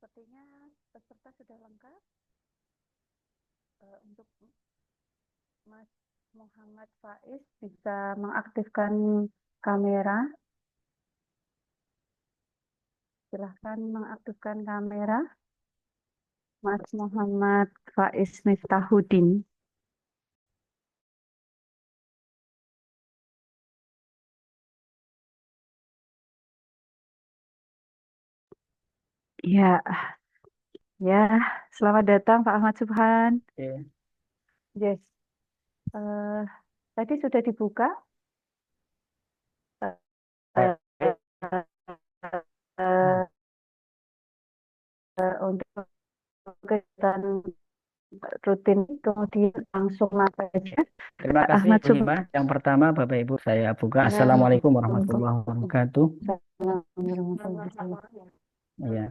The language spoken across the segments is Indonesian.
Sepertinya peserta sudah lengkap. Untuk Mas Muhammad Faiz bisa mengaktifkan kamera. Silahkan mengaktifkan kamera. Mas Muhammad Faiz Miftahudin. Ya, ya. Selamat datang Pak Ahmad Subhan. Oke. Yes. Eh, tadi sudah dibuka eh, eh, untuk kegiatan rutin, kemudian langsung saja. Terima kasih Ahmad Bu Subhan. Hima. Yang pertama Bapak Ibu saya buka. Assalamualaikum warahmatullahi wabarakatuh. Ya.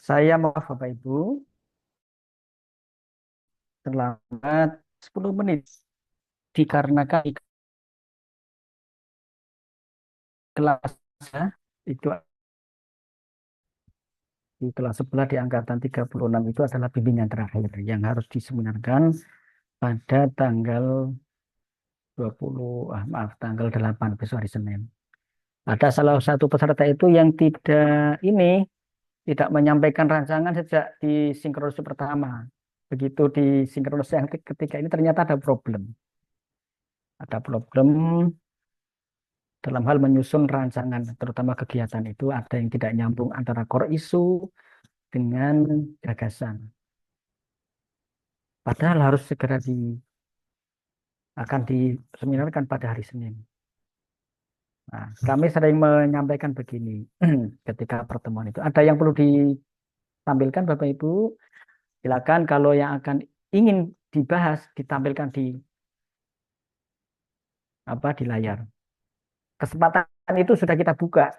Saya maaf Bapak Ibu, terlambat 10 menit dikarenakan kelasnya itu di kelas sebelah di angkatan 36 itu adalah bimbingan terakhir yang harus diseminarkan pada tanggal 20, maaf, tanggal 8 besok hari Senin. Ada salah satu peserta itu yang tidak menyampaikan rancangan sejak di sinkronisasi pertama. Begitu di sinkronisasi yang ketiga ini ternyata ada problem. Ada problem dalam hal menyusun rancangan, terutama kegiatan itu ada yang tidak nyambung antara core isu dengan gagasan. Padahal harus segera akan diseminarkan pada hari Senin. Nah, kami sering menyampaikan begini ketika pertemuan itu. Ada yang perlu ditampilkan Bapak Ibu? Silakan kalau yang akan ingin dibahas ditampilkan di layar. Kesempatan itu sudah kita buka,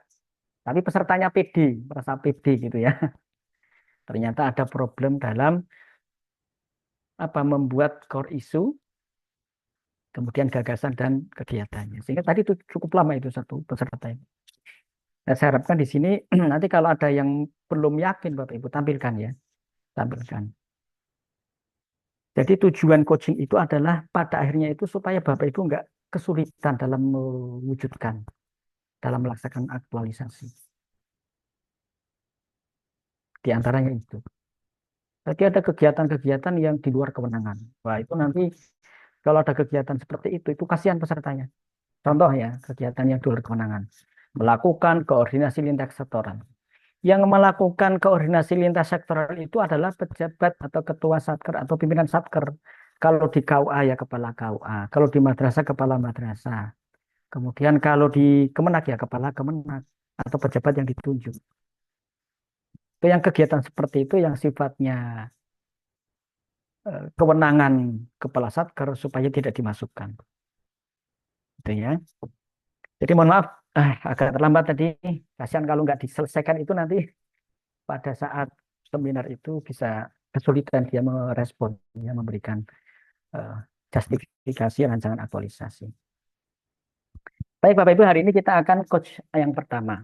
tapi pesertanya PD, merasa PD gitu ya. Ternyata ada problem dalam membuat core isu, kemudian gagasan dan kegiatannya. Sehingga tadi itu cukup lama itu satu peserta itu. Nah, saya harapkan di sini nanti kalau ada yang belum yakin Bapak Ibu tampilkan ya, tampilkan. Jadi tujuan coaching itu adalah pada akhirnya itu supaya Bapak Ibu nggak kesulitan dalam mewujudkan, dalam melaksanakan aktualisasi. Di antaranya itu. Jadi ada kegiatan-kegiatan yang di luar kewenangan. Wah, itu nanti kalau ada kegiatan seperti itu kasihan pesertanya. Contoh ya, kegiatan yang di luar kewenangan. Melakukan koordinasi lintas sektoral. Yang melakukan koordinasi lintas sektoral itu adalah pejabat atau ketua satker atau pimpinan satker. Kalau di KUA ya kepala KUA. Kalau di madrasah kepala madrasah. Kemudian kalau di Kemenak ya kepala Kemenak atau pejabat yang ditunjuk. Itu yang kegiatan seperti itu yang sifatnya kewenangan kepala satker supaya tidak dimasukkan. Itu ya. Jadi mohon maaf, agak terlambat tadi. Kasihan kalau nggak diselesaikan itu nanti pada saat seminar itu bisa kesulitan dia merespon, dia memberikan eh, justifikasi rancangan aktualisasi. Baik Bapak Ibu, hari ini kita akan coach yang pertama.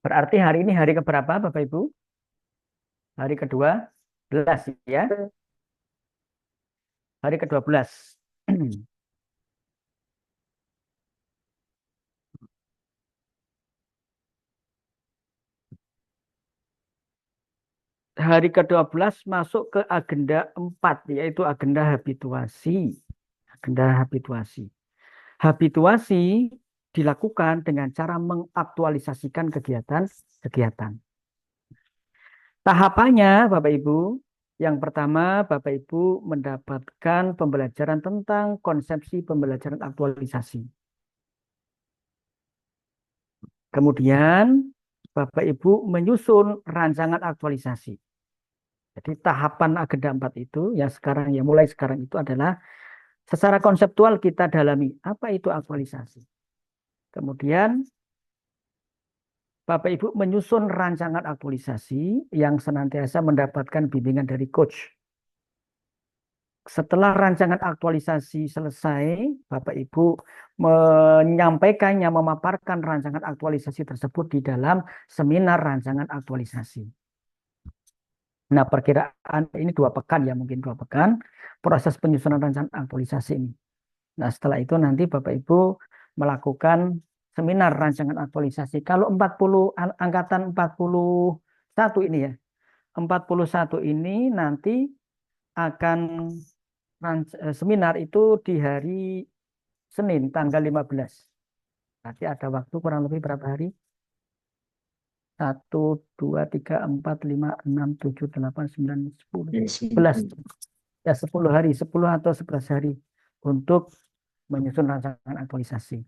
Berarti hari ini hari keberapa Bapak Ibu? Hari ke-12 ya. Hari ke-12. Hari ke-12 masuk ke agenda 4, yaitu agenda habituasi. Agenda habituasi. Habituasi dilakukan dengan cara mengaktualisasikan kegiatan-kegiatan. Tahapannya, Bapak Ibu, yang pertama, Bapak Ibu mendapatkan pembelajaran tentang konsepsi pembelajaran aktualisasi. Kemudian, Bapak Ibu menyusun rancangan aktualisasi. Jadi tahapan agenda 4 itu, yang mulai sekarang itu adalah secara konseptual kita dalami apa itu aktualisasi. Kemudian Bapak Ibu menyusun rancangan aktualisasi yang senantiasa mendapatkan bimbingan dari coach. Setelah rancangan aktualisasi selesai, Bapak Ibu menyampaikannya, memaparkan rancangan aktualisasi tersebut di dalam seminar rancangan aktualisasi. Nah, perkiraan ini 2 pekan ya, mungkin 2 pekan proses penyusunan rancangan aktualisasi ini. Nah, setelah itu nanti Bapak Ibu melakukan seminar rancangan aktualisasi. Kalau 40 angkatan 41 ini ya. 41 ini nanti akan seminar itu di hari Senin tanggal 15. Nanti ada waktu kurang lebih berapa hari? 1, 2, 3, 4, 5, 6, 7, 8, 9, 10, 11. Ya 10 hari, 10 atau 11 hari untuk menyusun rancangan aktualisasi.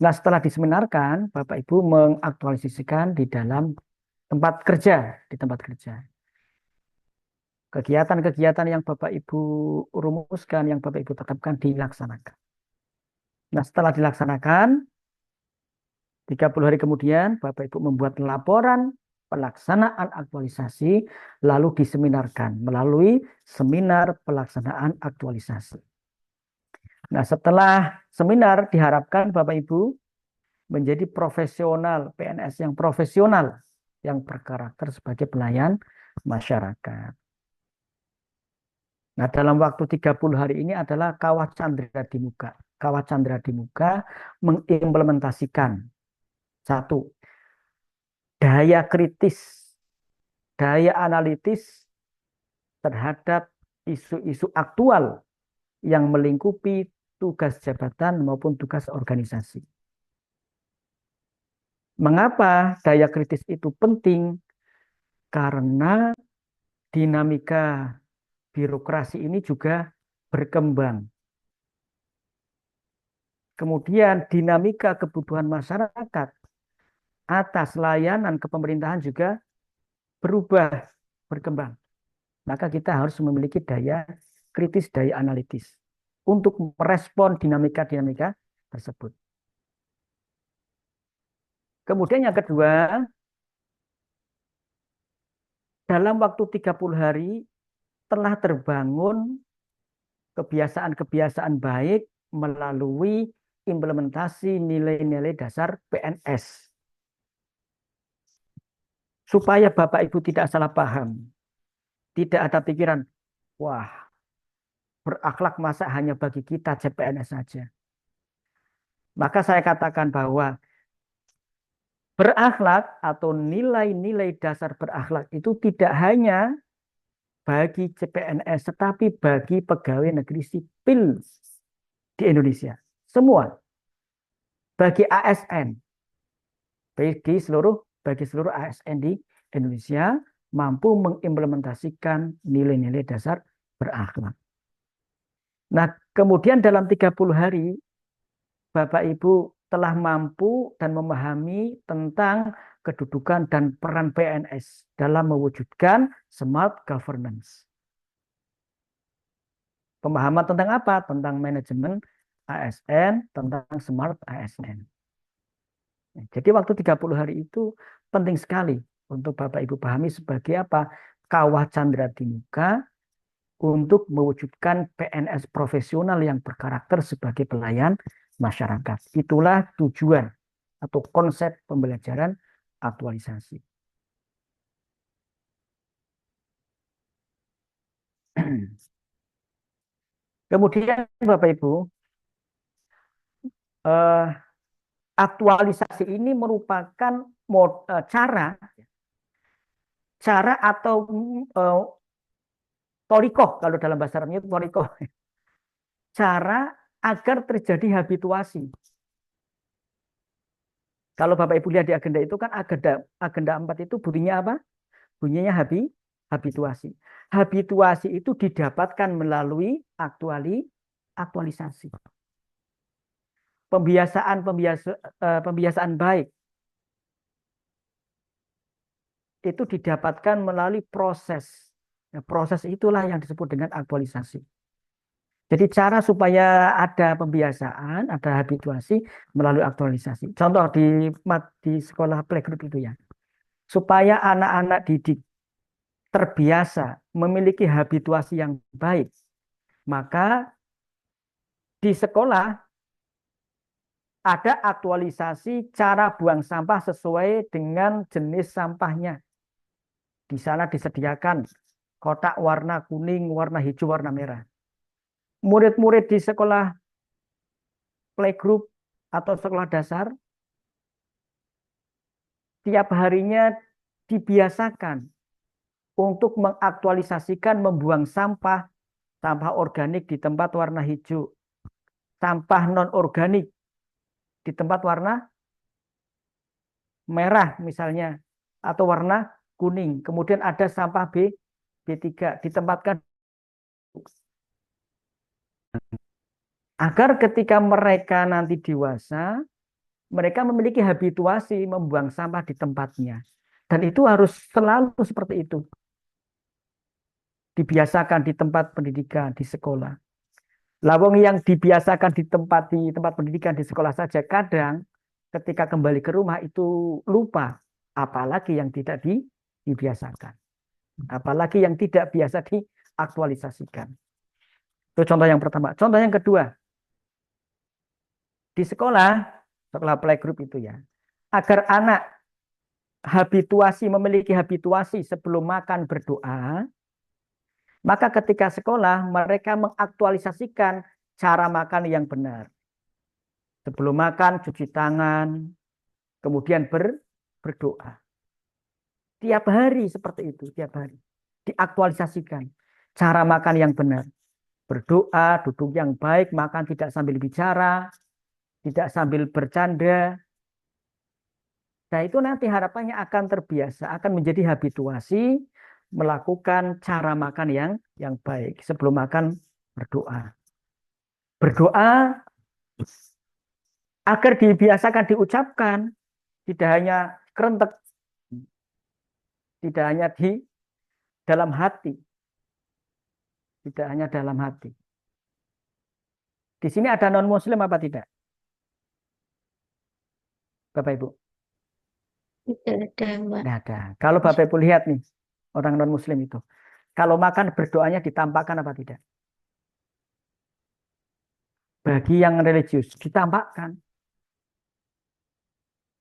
Nah, setelah diseminarkan, Bapak Ibu mengaktualisasikan di dalam tempat kerja, di tempat kerja. Kegiatan-kegiatan yang Bapak Ibu rumuskan, yang Bapak Ibu tetapkan dilaksanakan. Nah, setelah dilaksanakan, 30 hari kemudian, Bapak Ibu membuat laporan pelaksanaan aktualisasi, lalu diseminarkan melalui seminar pelaksanaan aktualisasi. Nah, setelah seminar diharapkan Bapak Ibu menjadi profesional, PNS yang profesional, yang berkarakter sebagai pelayan masyarakat. Nah, dalam waktu 30 hari ini adalah Kawah Candra di Muka. Kawah Candra di Muka mengimplementasikan satu, daya kritis, daya analitis terhadap isu-isu aktual yang melingkupi tugas jabatan maupun tugas organisasi. Mengapa daya kritis itu penting? Karena dinamika birokrasi ini juga berkembang. Kemudian dinamika kebutuhan masyarakat atas layanan kepemerintahan juga berubah, berkembang. Maka kita harus memiliki daya kritis, daya analitis untuk merespon dinamika-dinamika tersebut. Kemudian yang kedua, dalam waktu 30 hari telah terbangun kebiasaan-kebiasaan baik melalui implementasi nilai-nilai dasar PNS. Supaya Bapak Ibu tidak salah paham, tidak ada pikiran, wah, berakhlak masa hanya bagi kita CPNS saja. Maka saya katakan bahwa berakhlak atau nilai-nilai dasar berakhlak itu tidak hanya bagi CPNS, tetapi bagi pegawai negeri sipil di Indonesia. Semua. Bagi ASN. Bagi seluruh ASN di Indonesia mampu mengimplementasikan nilai-nilai dasar berakhlak. Nah, kemudian dalam 30 hari, Bapak Ibu telah mampu dan memahami tentang kedudukan dan peran PNS dalam mewujudkan smart governance. Pemahaman tentang apa? Tentang manajemen ASN, tentang smart ASN. Jadi waktu 30 hari itu penting sekali untuk Bapak Ibu pahami sebagai apa? Kawah Candra di muka untuk mewujudkan PNS profesional yang berkarakter sebagai pelayan masyarakat. Itulah tujuan atau konsep pembelajaran aktualisasi. Kemudian Bapak Ibu, aktualisasi ini merupakan cara atau torikoh, kalau dalam bahasa Arabnya itu torikoh. Cara agar terjadi habituasi. Kalau Bapak Ibu lihat di agenda itu kan agenda 4 itu bunyinya apa? Bunyinya habituasi. Habituasi itu didapatkan melalui aktualisasi. Pembiasaan baik itu didapatkan melalui proses. Nah, proses itulah yang disebut dengan aktualisasi. Jadi cara supaya ada pembiasaan, ada habituasi melalui aktualisasi. Contoh di sekolah playgroup itu ya. Supaya anak-anak didik terbiasa memiliki habituasi yang baik, maka di sekolah ada aktualisasi cara buang sampah sesuai dengan jenis sampahnya. Di sana disediakan kotak warna kuning, warna hijau, warna merah. Murid-murid di sekolah playgroup atau sekolah dasar tiap harinya dibiasakan untuk mengaktualisasikan membuang sampah organik di tempat warna hijau, sampah non-organik di tempat warna merah misalnya, atau warna kuning. Kemudian ada sampah B3 ditempatkan agar ketika mereka nanti dewasa, mereka memiliki habituasi membuang sampah di tempatnya. Dan itu harus selalu seperti itu. Dibiasakan di tempat pendidikan, di sekolah. Lawang yang dibiasakan di tempat pendidikan di sekolah saja, kadang ketika kembali ke rumah itu lupa. Apalagi yang tidak dibiasakan. Apalagi yang tidak biasa diaktualisasikan. Itu contoh yang pertama. Contoh yang kedua. Di sekolah playgroup itu ya. Agar anak memiliki habituasi sebelum makan berdoa, maka ketika sekolah mereka mengaktualisasikan cara makan yang benar. Sebelum makan cuci tangan, kemudian berdoa. Tiap hari seperti itu, tiap hari. Diaktualisasikan cara makan yang benar. Berdoa, duduk yang baik, makan tidak sambil bicara, tidak sambil bercanda. Nah itu nanti harapannya akan terbiasa, akan menjadi habituasi melakukan cara makan yang baik. Sebelum makan berdoa. Berdoa agar dibiasakan diucapkan, tidak hanya kerentek, tidak hanya di dalam hati. Tidak hanya dalam hati. Di sini ada non-muslim apa tidak? Bapak Ibu? Tidak ada, Mbak. Tidak ada. Kalau Bapak Ibu lihat nih, orang non-muslim itu. Kalau makan berdoanya ditampakkan apa tidak? Bagi yang religius ditampakkan.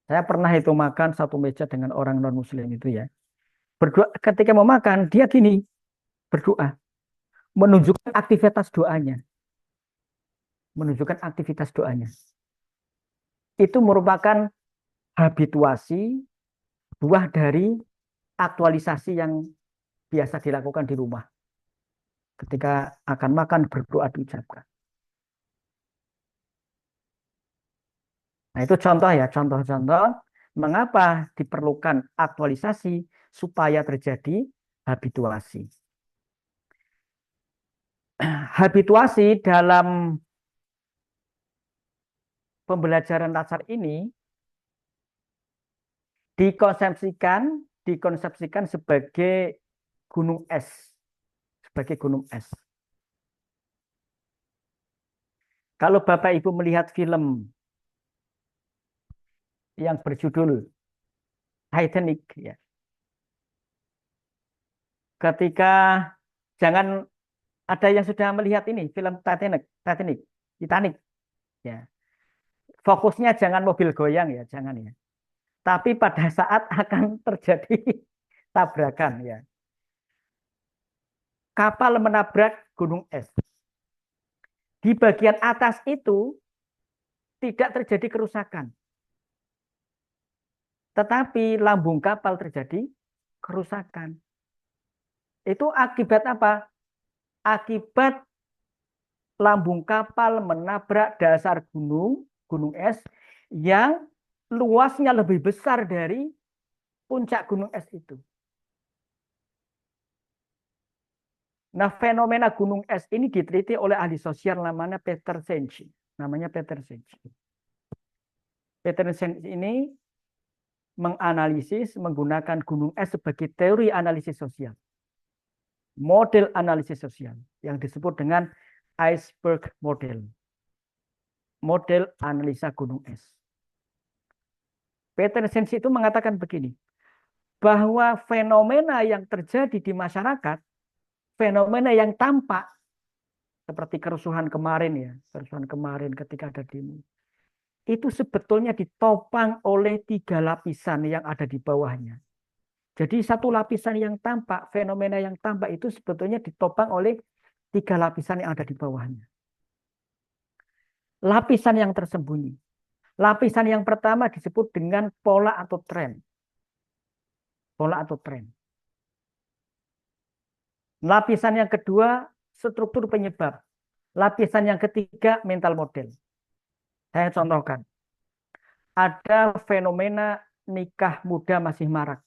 Saya pernah itu makan satu meja dengan orang non muslim itu ya. Berdoa ketika mau makan dia gini berdoa, menunjukkan aktivitas doanya, menunjukkan aktivitas doanya. Itu merupakan habituasi, buah dari aktualisasi yang biasa dilakukan di rumah. Ketika akan makan berdoa diucapkan. Nah, itu contoh ya, contoh-contoh mengapa diperlukan aktualisasi supaya terjadi habituasi. Habituasi dalam pembelajaran dasar ini dikonsepsikan sebagai gunung es, sebagai gunung es. Kalau Bapak Ibu melihat film yang berjudul Titanic, ya, ketika jangan ada yang sudah melihat ini film Titanic, ya. Fokusnya jangan mobil goyang ya, jangan ya. Tapi pada saat akan terjadi tabrakan ya. Kapal menabrak gunung es. Di bagian atas itu tidak terjadi kerusakan. Tetapi lambung kapal terjadi kerusakan. Itu akibat apa? Akibat lambung kapal menabrak dasar gunung es yang luasnya lebih besar dari puncak gunung es itu. Nah, fenomena gunung es ini diteliti oleh ahli sosial namanya Peter Senge. Peter Senge ini menganalisis menggunakan gunung es sebagai teori analisis sosial. Model analisis sosial yang disebut dengan iceberg model. Model analisa gunung es. Peter Senge itu mengatakan begini, bahwa fenomena yang terjadi di masyarakat, fenomena yang tampak, seperti kerusuhan kemarin ya, kerusuhan kemarin ketika ada demo, itu sebetulnya ditopang oleh 3 lapisan yang ada di bawahnya. Jadi satu lapisan yang tampak, fenomena yang tampak itu sebetulnya ditopang oleh 3 lapisan yang ada di bawahnya. Lapisan yang tersembunyi. Lapisan yang pertama disebut dengan pola atau tren. Pola atau tren. Lapisan yang kedua, struktur penyebab. Lapisan yang ketiga, mental model. Saya contohkan. Ada fenomena nikah muda masih marak.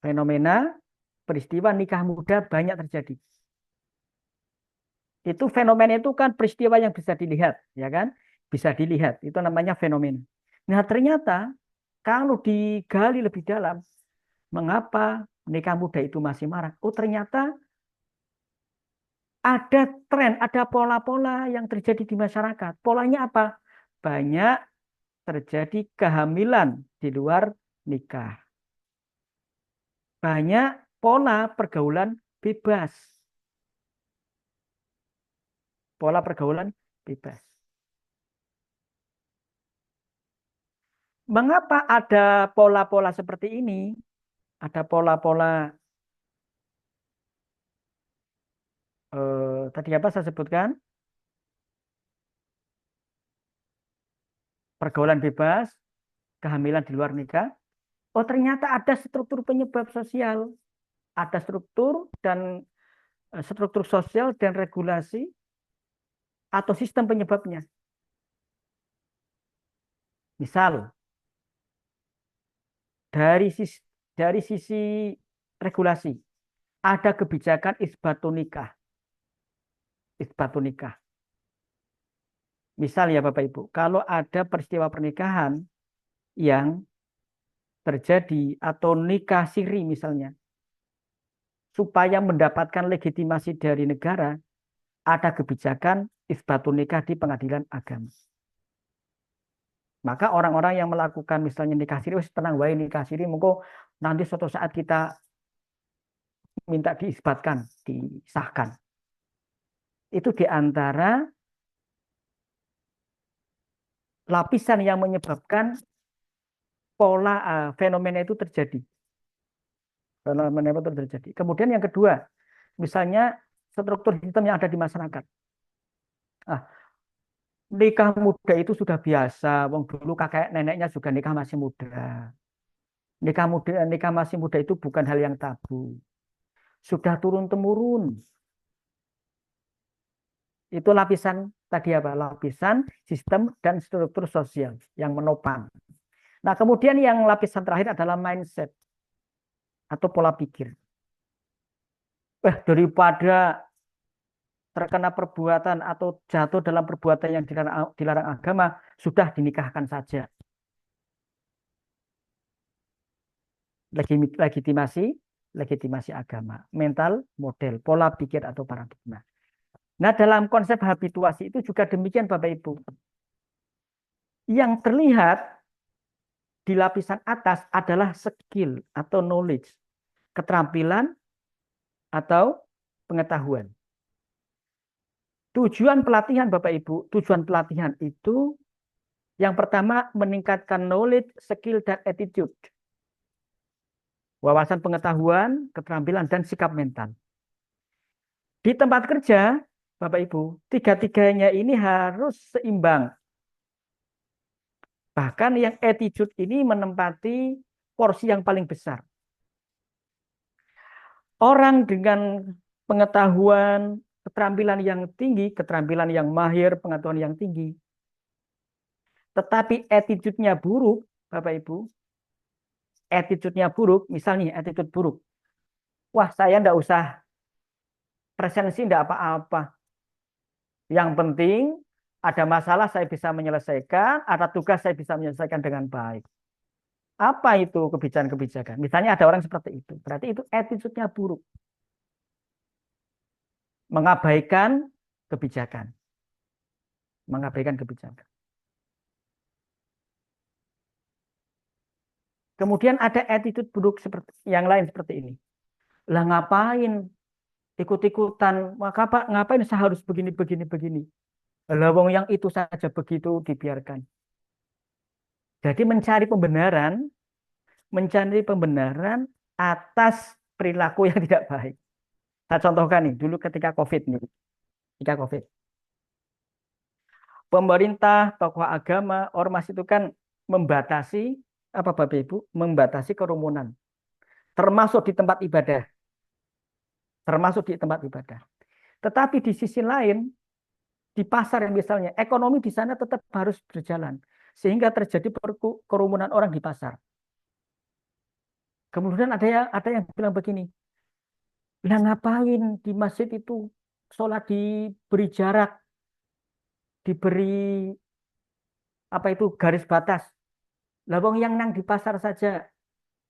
Fenomena peristiwa nikah muda banyak terjadi. Itu fenomena itu kan peristiwa yang bisa dilihat, ya kan? Bisa dilihat, itu namanya fenomena. Nah, ternyata kalau digali lebih dalam, mengapa nikah muda itu masih marak? Oh, ternyata ada tren, ada pola-pola yang terjadi di masyarakat. Polanya apa? Banyak terjadi kehamilan di luar nikah. Banyak pola pergaulan bebas. Pola pergaulan bebas. Mengapa ada pola-pola seperti ini? Ada pola-pola tadi apa saya sebutkan? Pergaulan bebas, kehamilan di luar nikah. Oh, ternyata ada struktur penyebab sosial. Ada struktur sosial dan regulasi atau sistem penyebabnya. Misal, dari sisi regulasi, ada kebijakan isbatun nikah. Isbatun nikah. Misal ya Bapak Ibu, kalau ada peristiwa pernikahan yang terjadi atau nikah siri misalnya, supaya mendapatkan legitimasi dari negara, ada kebijakan isbatun nikah di pengadilan agama. Maka orang-orang yang melakukan misalnya nikah siri, tenang wae nikah siri, monggo nanti suatu saat kita minta diisbatkan, disahkan. itu di antara lapisan yang menyebabkan pola fenomena itu terjadi. Fenomena itu terjadi. Kemudian yang kedua, misalnya struktur sistem yang ada di masyarakat. Ah, nikah muda itu sudah biasa. Wong dulu kakek neneknya juga nikah masih muda. Nikah masih muda itu bukan hal yang tabu. Sudah turun temurun. Itu lapisan tadi apa? Lapisan sistem dan struktur sosial yang menopang. Nah, kemudian yang lapisan terakhir adalah mindset atau pola pikir. Daripada terkena perbuatan atau jatuh dalam perbuatan yang dilarang agama, sudah dinikahkan saja. Legitimasi agama, mental model, pola pikir atau paradigma. Nah, dalam konsep habituasi itu juga demikian Bapak Ibu. Yang terlihat di lapisan atas adalah skill atau knowledge, keterampilan atau pengetahuan. Tujuan pelatihan Bapak Ibu, tujuan pelatihan itu yang pertama meningkatkan knowledge, skill, dan attitude. Wawasan pengetahuan, keterampilan, dan sikap mental. Di tempat kerja, Bapak Ibu, tiga-tiganya ini harus seimbang. Bahkan yang attitude ini menempati porsi yang paling besar. Orang dengan pengetahuan, keterampilan yang tinggi, keterampilan yang mahir, pengetahuan yang tinggi, tetapi attitude-nya buruk, Bapak Ibu, attitude-nya buruk, misalnya attitude buruk. Wah, saya enggak usah presensi, enggak apa-apa. Yang penting ada masalah saya bisa menyelesaikan, ada tugas saya bisa menyelesaikan dengan baik. Apa itu kebijakan-kebijakan? Misalnya ada orang seperti itu. Berarti itu attitude-nya buruk. Mengabaikan kebijakan. Mengabaikan kebijakan. Kemudian ada attitude buruk seperti yang lain seperti ini. Lah ngapain ikut-ikutan? Maka Pak, ngapain saya harus begini. Lah wong yang itu saja begitu dibiarkan. Jadi mencari pembenaran atas perilaku yang tidak baik. Saya contohkan nih, dulu ketika COVID nih. Ketika COVID. Pemerintah, tokoh agama, ormas itu kan membatasi apa Bapak Ibu? Membatasi kerumunan. Termasuk di tempat ibadah. Tetapi di sisi lain, di pasar misalnya, ekonomi di sana tetap harus berjalan. Sehingga terjadi kerumunan orang di pasar. Kemudian ada yang bilang begini, lah ngapain di masjid itu sholat diberi jarak, diberi apa itu garis batas. Lah wong yang nang di pasar saja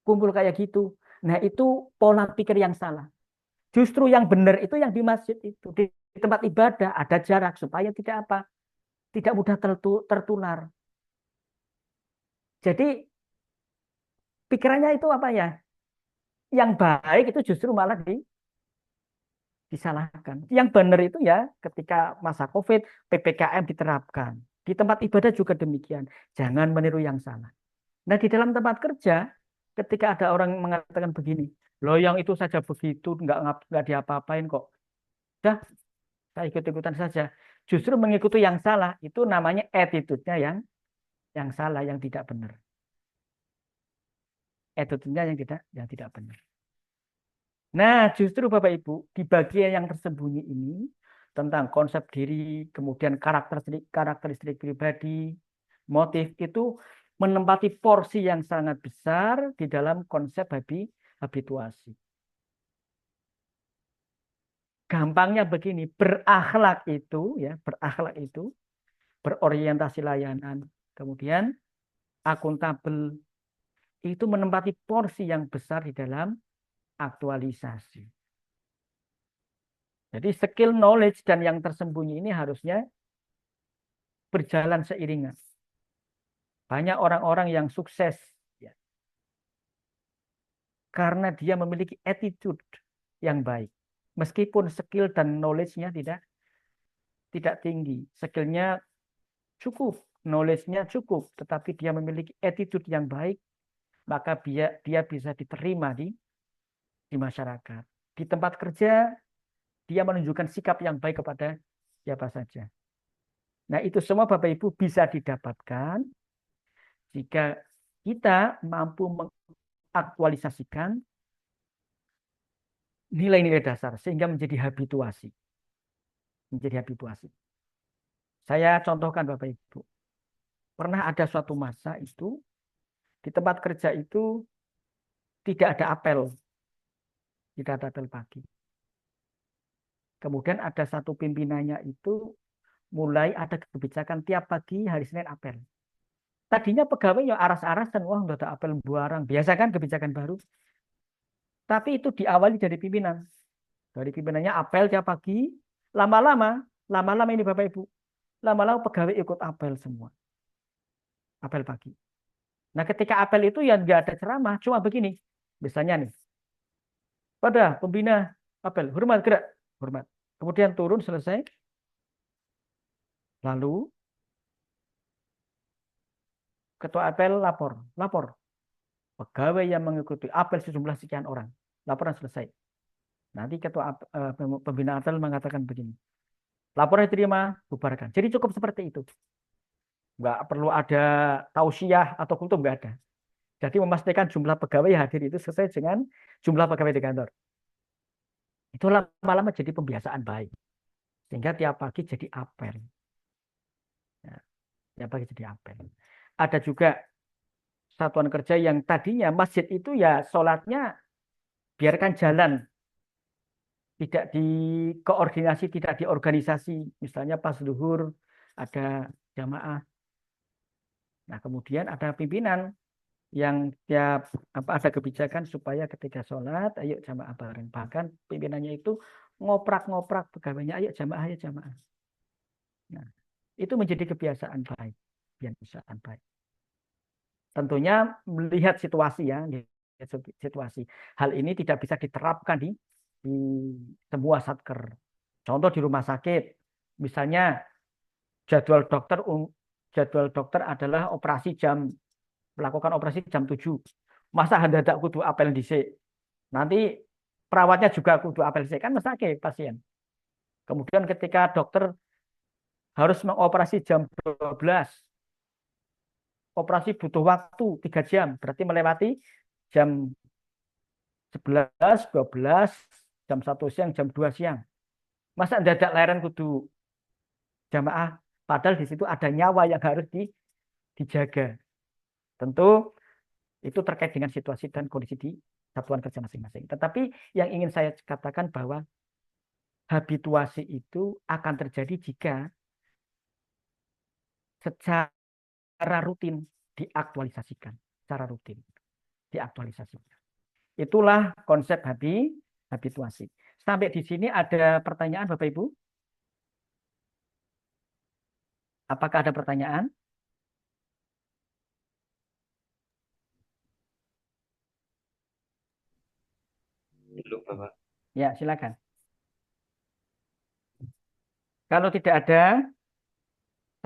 kumpul kayak gitu. Nah, itu pola pikir yang salah. Justru yang benar itu yang di masjid itu, di tempat ibadah ada jarak supaya tidak apa? Tidak mudah tertular. Jadi pikirannya itu apa ya? Yang baik itu justru malah disalahkan. Yang benar itu ya ketika masa COVID, PPKM diterapkan. Di tempat ibadah juga demikian. Jangan meniru yang salah. Nah, di dalam tempat kerja, ketika ada orang mengatakan begini, loh yang itu saja begitu, nggak diapa-apain kok. Dah, saya ikut-ikutan saja. Justru mengikuti yang salah, itu namanya attitude-nya yang salah, yang tidak benar. Attitude-nya yang tidak benar. Nah, justru Bapak Ibu, di bagian yang tersembunyi ini, tentang konsep diri, kemudian karakteristik pribadi, motif itu menempati porsi yang sangat besar di dalam konsep habituasi. Gampangnya begini, berakhlak itu berorientasi layanan, kemudian akuntabel, itu menempati porsi yang besar di dalam aktualisasi. Jadi skill, knowledge, dan yang tersembunyi ini harusnya berjalan seiringan. Banyak orang-orang yang sukses ya, karena dia memiliki attitude yang baik. Meskipun skill dan knowledge-nya tidak tinggi, skillnya cukup, knowledge-nya cukup, tetapi dia memiliki attitude yang baik, maka dia bisa diterima di masyarakat. Di tempat kerja, dia menunjukkan sikap yang baik kepada siapa saja. Nah, itu semua Bapak Ibu bisa didapatkan jika kita mampu mengaktualisasikan nilai-nilai dasar sehingga menjadi habituasi. Menjadi habituasi. Saya contohkan Bapak Ibu. Pernah ada suatu masa itu di tempat kerja itu tidak ada apel. Tidak ada apel pagi. Kemudian ada satu pimpinannya itu mulai ada kebijakan tiap pagi hari Senin apel. Tadinya pegawai yang aras-arasan, wah udah ada apel buarang. Biasa kan kebijakan baru. Tapi itu diawali dari pimpinan. Dari pimpinannya apel tiap pagi. Lama-lama ini Bapak Ibu. Lama-lama pegawai ikut apel semua. Apel pagi. Nah ketika apel itu yang nggak ada ceramah, cuma begini. Misalnya nih, pada pembina apel, hormat gerak, hormat. Kemudian turun selesai. Lalu ketua apel lapor. Pegawai yang mengikuti apel sejumlah sekian orang. Laporan selesai. Nanti ketua pembina apel mengatakan begini. Laporan diterima, bubarkan. Jadi cukup seperti itu. Nggak perlu ada tausiah atau kultum, nggak ada. Jadi memastikan jumlah pegawai yang hadir itu sesuai dengan jumlah pegawai di kantor. Itu lama-lama jadi pembiasaan baik. Sehingga tiap pagi jadi apel. Ya, tiap pagi jadi apel. Ada juga satuan kerja yang tadinya masjid itu ya sholatnya biarkan jalan. Tidak dikoordinasi, tidak diorganisasi. Misalnya pas zuhur ada jamaah. Nah, kemudian ada pimpinan yang tiap ada kebijakan supaya ketika sholat, ayo jamaah bareng. Bahkan pimpinannya itu ngoprak-ngoprak pegawainya, ayo jamaah, ayo jamaah. Nah, itu menjadi kebiasaan baik. Kebiasaan baik. Tentunya melihat situasi ya, situasi. Hal ini tidak bisa diterapkan di semua satker. Contoh di rumah sakit, misalnya jadwal dokter adalah melakukan operasi jam 7. Masa hendak kudu apel dhisik. Nanti perawatnya juga kudu apel dhisik kan mesake pasien. Kemudian ketika dokter harus mengoperasi jam 12. Operasi butuh waktu 3 jam, berarti melewati jam 11, 12, jam 1 siang, jam 2 siang. Masa dadak leren kudu jamaah, padahal di situ ada nyawa yang harus dijaga. Tentu itu terkait dengan situasi dan kondisi di satuan kerja masing-masing. Tetapi yang ingin saya katakan bahwa habituasi itu akan terjadi jika secara rutin diaktualisasikan. Secara rutin diaktualisasikan. Itulah konsep habituasi. Sampai di sini ada pertanyaan Bapak Ibu? Apakah ada pertanyaan? Belum, Bapak. Ya, silakan. Kalau tidak ada,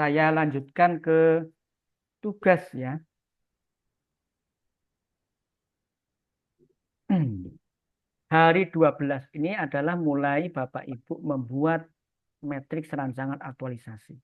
saya lanjutkan ke tugas ya. Hari 12 ini adalah mulai Bapak Ibu membuat matriks rancangan aktualisasi.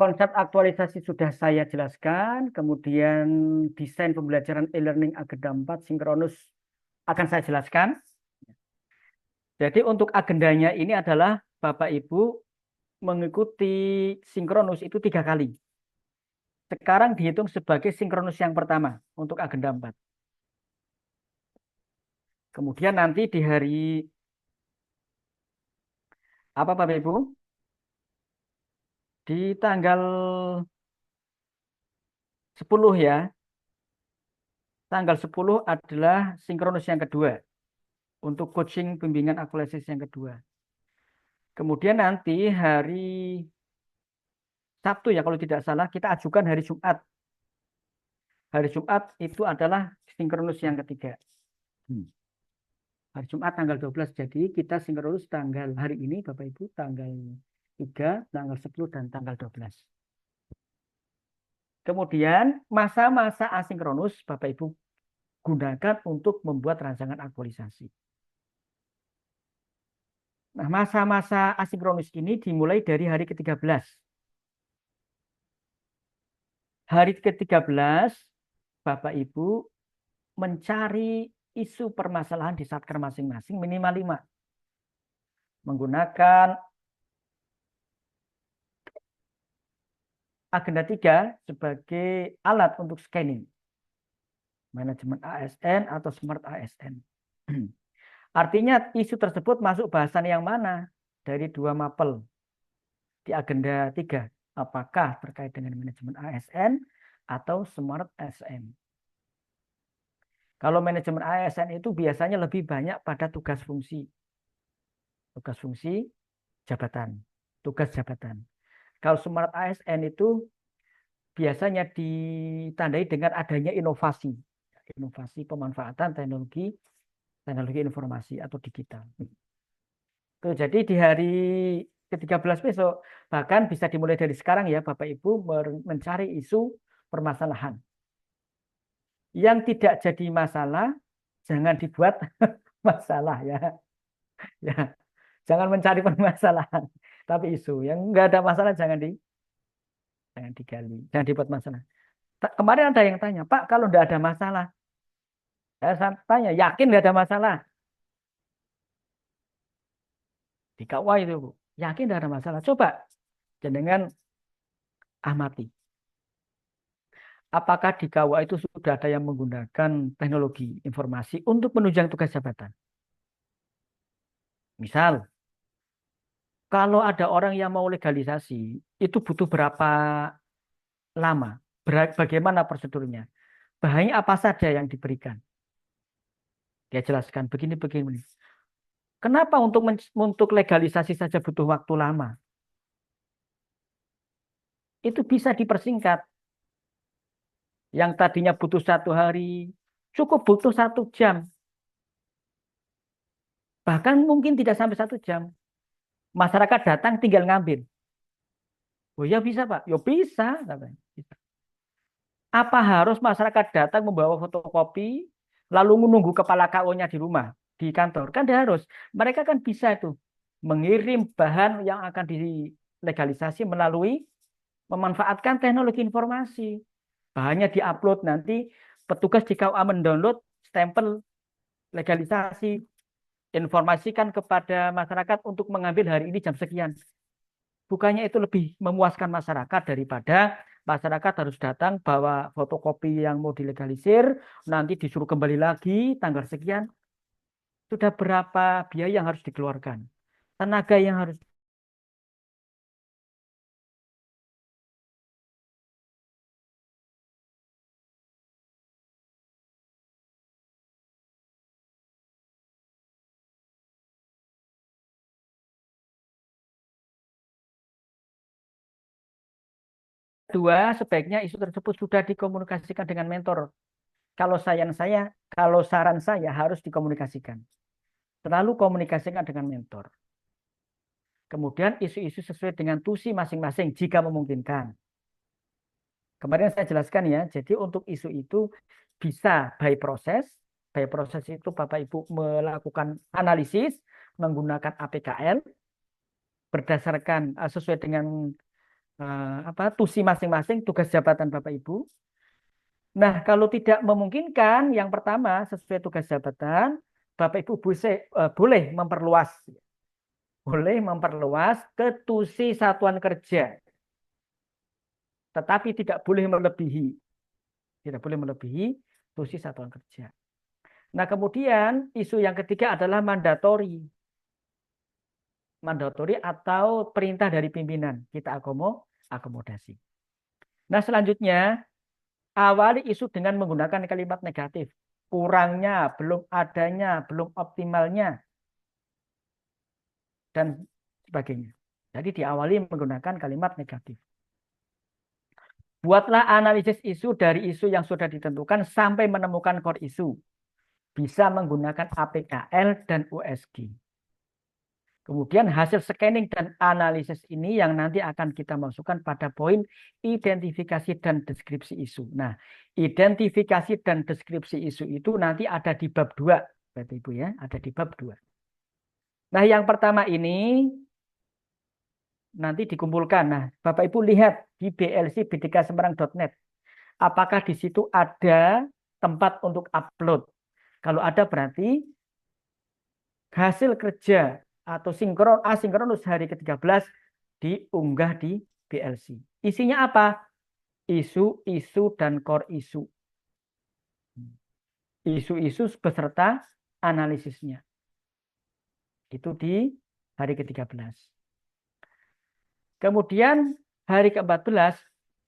Konsep aktualisasi sudah saya jelaskan, kemudian desain pembelajaran e-learning agenda 4 sinkronus akan saya jelaskan. Jadi untuk agendanya ini adalah Bapak Ibu mengikuti sinkronus itu 3 kali. Sekarang dihitung sebagai sinkronus yang pertama untuk agenda 4. Kemudian nanti di hari apa Bapak Ibu? Di tanggal 10 ya. Tanggal 10 adalah sinkronus yang kedua untuk coaching bimbingan akulesis yang kedua. Kemudian nanti hari Sabtu ya kalau tidak salah kita ajukan hari Jumat. Hari Jumat itu adalah sinkronus yang ketiga. Hari Jumat tanggal 12. Jadi kita sinkronus tanggal hari ini Bapak Ibu tanggal 3, tanggal 10 dan tanggal 12. Kemudian masa-masa asinkronus Bapak Ibu gunakan untuk membuat rancangan aktualisasi. Nah, masa-masa asinkronus ini dimulai dari hari ke-13. Hari ke-13 Bapak Ibu mencari isu permasalahan di satker masing-masing minimal 5. Menggunakan agenda 3 sebagai alat untuk scanning. Manajemen ASN atau Smart ASN. Artinya isu tersebut masuk bahasan yang mana dari 2 mapel di agenda 3. Apakah terkait dengan manajemen ASN atau Smart ASN. Kalau manajemen ASN itu biasanya lebih banyak pada tugas fungsi. Tugas fungsi jabatan. Tugas jabatan. Kalau Smart ASN itu biasanya ditandai dengan adanya inovasi. Inovasi pemanfaatan teknologi informasi atau digital. Tuh, jadi di hari ke-13 besok, bahkan bisa dimulai dari sekarang ya Bapak Ibu mencari isu permasalahan. Yang tidak jadi masalah, jangan dibuat masalah ya. Ya, jangan mencari permasalahan, tapi isu. Yang enggak ada masalah jangan digali, jangan dibuat masalah. Kemarin ada yang tanya, Pak, kalau enggak ada masalah, saya tanya, yakin enggak ada masalah? Di KUA itu, Bu. Yakin enggak ada masalah? Coba jenengan amati. Apakah di KUA itu sudah ada yang menggunakan teknologi informasi untuk menunjang tugas jabatan? Misal, kalau ada orang yang mau legalisasi, itu butuh berapa lama? Bagaimana prosedurnya? Bahannya apa saja yang diberikan? Dia jelaskan begini. Kenapa untuk legalisasi saja butuh waktu lama? Itu bisa dipersingkat. Yang tadinya butuh 1 hari, cukup butuh 1 jam. Bahkan mungkin tidak sampai 1 jam. Masyarakat datang tinggal ngambil. Oh ya bisa Pak, ya bisa. Bisa. Apa harus masyarakat datang membawa fotokopi, lalu menunggu kepala KO-nya di rumah, di kantor? Kan tidak harus. Mereka kan bisa itu mengirim bahan yang akan dilegalisasi melalui memanfaatkan teknologi informasi. Bahannya diupload nanti petugas di KUA mendownload stempel legalisasi, informasikan kepada masyarakat untuk mengambil hari ini jam sekian. Bukannya itu lebih memuaskan masyarakat daripada masyarakat harus datang bawa fotokopi yang mau dilegalisir, nanti disuruh kembali lagi tanggal sekian. Sudah berapa biaya yang harus dikeluarkan? Tenaga yang harus Kedua, sebaiknya isu tersebut sudah dikomunikasikan dengan mentor. Kalau saran saya harus dikomunikasikan. Selalu komunikasikan dengan mentor. Kemudian isu-isu sesuai dengan tusi masing-masing jika memungkinkan. Kemarin saya jelaskan ya, jadi untuk isu itu bisa by proses. By proses itu Bapak Ibu melakukan analisis menggunakan APKL berdasarkan sesuai dengan tusi masing-masing tugas jabatan Bapak Ibu. Nah, kalau tidak memungkinkan, yang pertama sesuai tugas jabatan, Bapak Ibu boleh memperluas boleh memperluas ke tusi satuan kerja, tetapi tidak boleh melebihi. Tidak boleh melebihi tusi satuan kerja. Nah, kemudian isu yang ketiga adalah mandatori. Mandatori atau perintah dari pimpinan. Kita akomodasi. Nah, selanjutnya, awali isu dengan menggunakan kalimat negatif. Kurangnya, belum adanya, belum optimalnya, dan sebagainya. Jadi diawali menggunakan kalimat negatif. Buatlah analisis isu dari isu yang sudah ditentukan sampai menemukan core isu. Bisa menggunakan APKL dan USG. Kemudian hasil scanning dan analisis ini yang nanti akan kita masukkan pada poin identifikasi dan deskripsi isu. Nah, identifikasi dan deskripsi isu itu nanti ada di bab 2, Bapak Ibu ya, ada di bab 2. Nah, yang pertama ini nanti dikumpulkan. Nah, Bapak Ibu lihat di blc.bdksemarang.net. Apakah di situ ada tempat untuk upload? Kalau ada berarti hasil kerja atau asinkronus hari ke-13 diunggah di BLC. Isinya apa? Isu-isu dan core isu. Isu-isu beserta analisisnya. Itu di hari ke-13. Kemudian hari ke-14,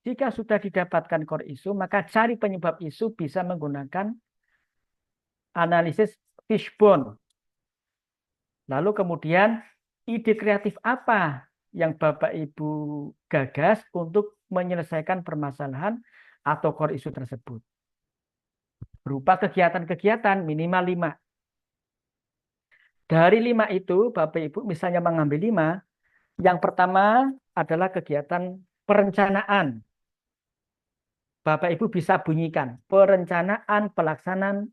jika sudah didapatkan core isu, maka cari penyebab isu bisa menggunakan analisis fishbone. Lalu kemudian ide kreatif apa yang Bapak Ibu gagas untuk menyelesaikan permasalahan atau core isu tersebut. Berupa kegiatan-kegiatan minimal 5. Dari 5 itu Bapak Ibu misalnya mengambil 5, yang pertama adalah kegiatan perencanaan. Bapak Ibu bisa bunyikan perencanaan pelaksanaan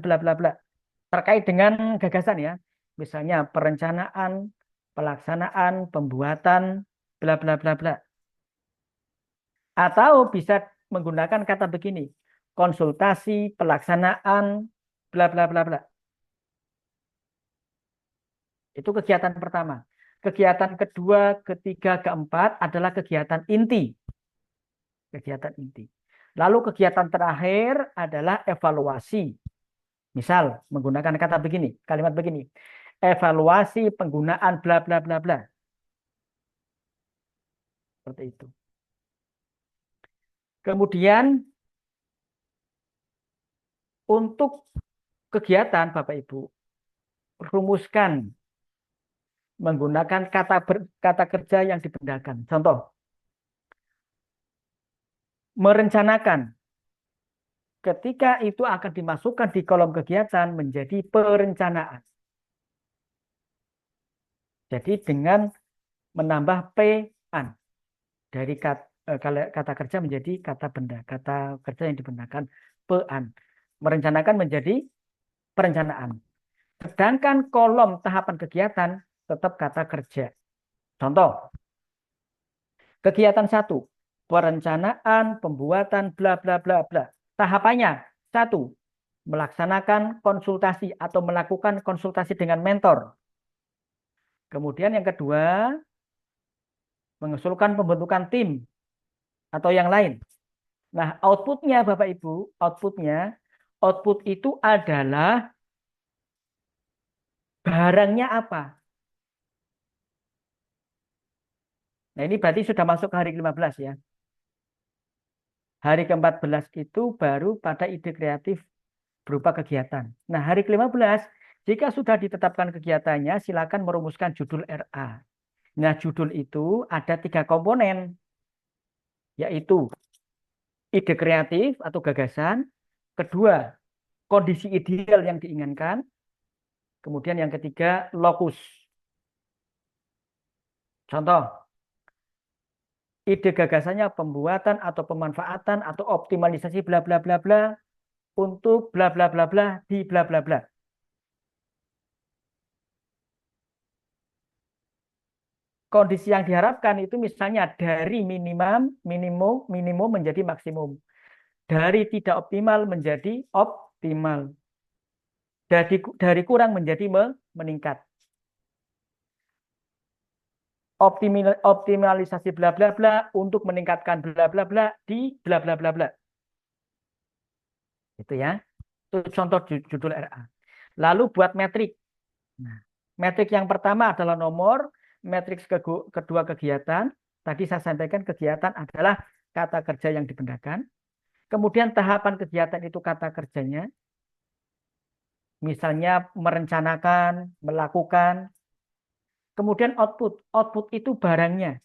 bla bla bla. Terkait dengan gagasan ya. Misalnya perencanaan, pelaksanaan, pembuatan bla bla bla bla. Atau bisa menggunakan kata begini, konsultasi, pelaksanaan bla bla bla bla. Itu kegiatan pertama. Kegiatan kedua, ketiga, keempat adalah kegiatan inti. Kegiatan inti. Lalu kegiatan terakhir adalah evaluasi. Misal menggunakan kata begini, kalimat begini. Evaluasi penggunaan bla bla bla bla. Seperti itu. Kemudian untuk kegiatan Bapak Ibu rumuskan menggunakan kata kerja yang dibedakan. Contoh, merencanakan. Ketika itu akan dimasukkan di kolom kegiatan menjadi perencanaan. Jadi dengan menambah P-an. Dari kata kerja menjadi kata benda. Kata kerja yang dibenarkan P-an. Merencanakan menjadi perencanaan. Sedangkan kolom tahapan kegiatan tetap kata kerja. Contoh, kegiatan 1, perencanaan, pembuatan, bla bla bla bla. Tahapannya 1, melaksanakan konsultasi atau melakukan konsultasi dengan mentor. Kemudian yang kedua, mengusulkan pembentukan tim atau yang lain. Nah, outputnya Bapak Ibu, output itu adalah barangnya apa? Nah, ini berarti sudah masuk ke hari ke-15 ya. Hari ke-14 itu baru pada ide kreatif berupa kegiatan. Nah, hari ke-15, jika sudah ditetapkan kegiatannya, silakan merumuskan judul RA. Nah, judul itu ada 3 komponen, yaitu ide kreatif atau gagasan, kedua, kondisi ideal yang diinginkan, kemudian yang ketiga, lokus. Contoh, ide gagasannya pembuatan atau pemanfaatan atau optimalisasi bla bla bla bla untuk bla bla bla bla di bla bla bla. Kondisi yang diharapkan itu misalnya dari minimum menjadi maksimum. Dari tidak optimal menjadi optimal. Dari kurang menjadi meningkat. optimalisasi bla bla bla untuk meningkatkan bla bla bla di bla bla bla bla. Itu ya. Itu contoh judul RA. Lalu buat metrik. Nah, metrik yang pertama adalah nomor, metrik kedua kegiatan. Tadi saya sampaikan kegiatan adalah kata kerja yang dibenarkan. Kemudian tahapan kegiatan itu kata kerjanya. Misalnya merencanakan, melakukan. Kemudian output. Output itu barangnya.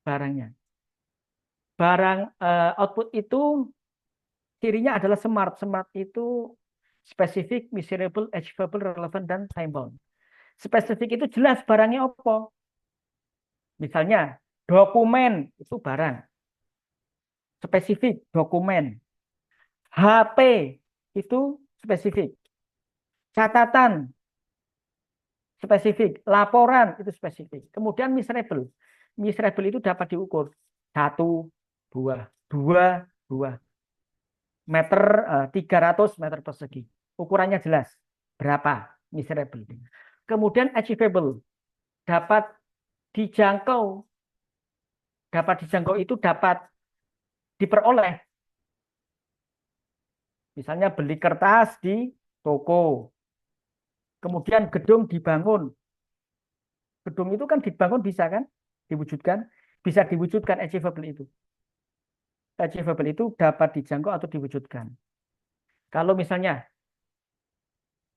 Barangnya. Output itu cirinya adalah smart. Smart itu spesifik, measurable, achievable, relevant, dan time bound. Spesifik itu jelas barangnya apa. Misalnya dokumen itu barang. Spesifik dokumen. HP itu spesifik. Catatan spesifik. Laporan itu spesifik. Kemudian measurable. Measurable itu dapat diukur. 1, 2, 2, 2 meter, 300 meter persegi. Ukurannya jelas. Berapa? Measurable. Kemudian achievable. Dapat dijangkau. Dapat dijangkau itu dapat diperoleh. Misalnya beli kertas di toko. Kemudian gedung dibangun. Gedung itu kan dibangun bisa kan? Diwujudkan. Bisa diwujudkan achievable itu. Achievable itu dapat dijangkau atau diwujudkan. Kalau misalnya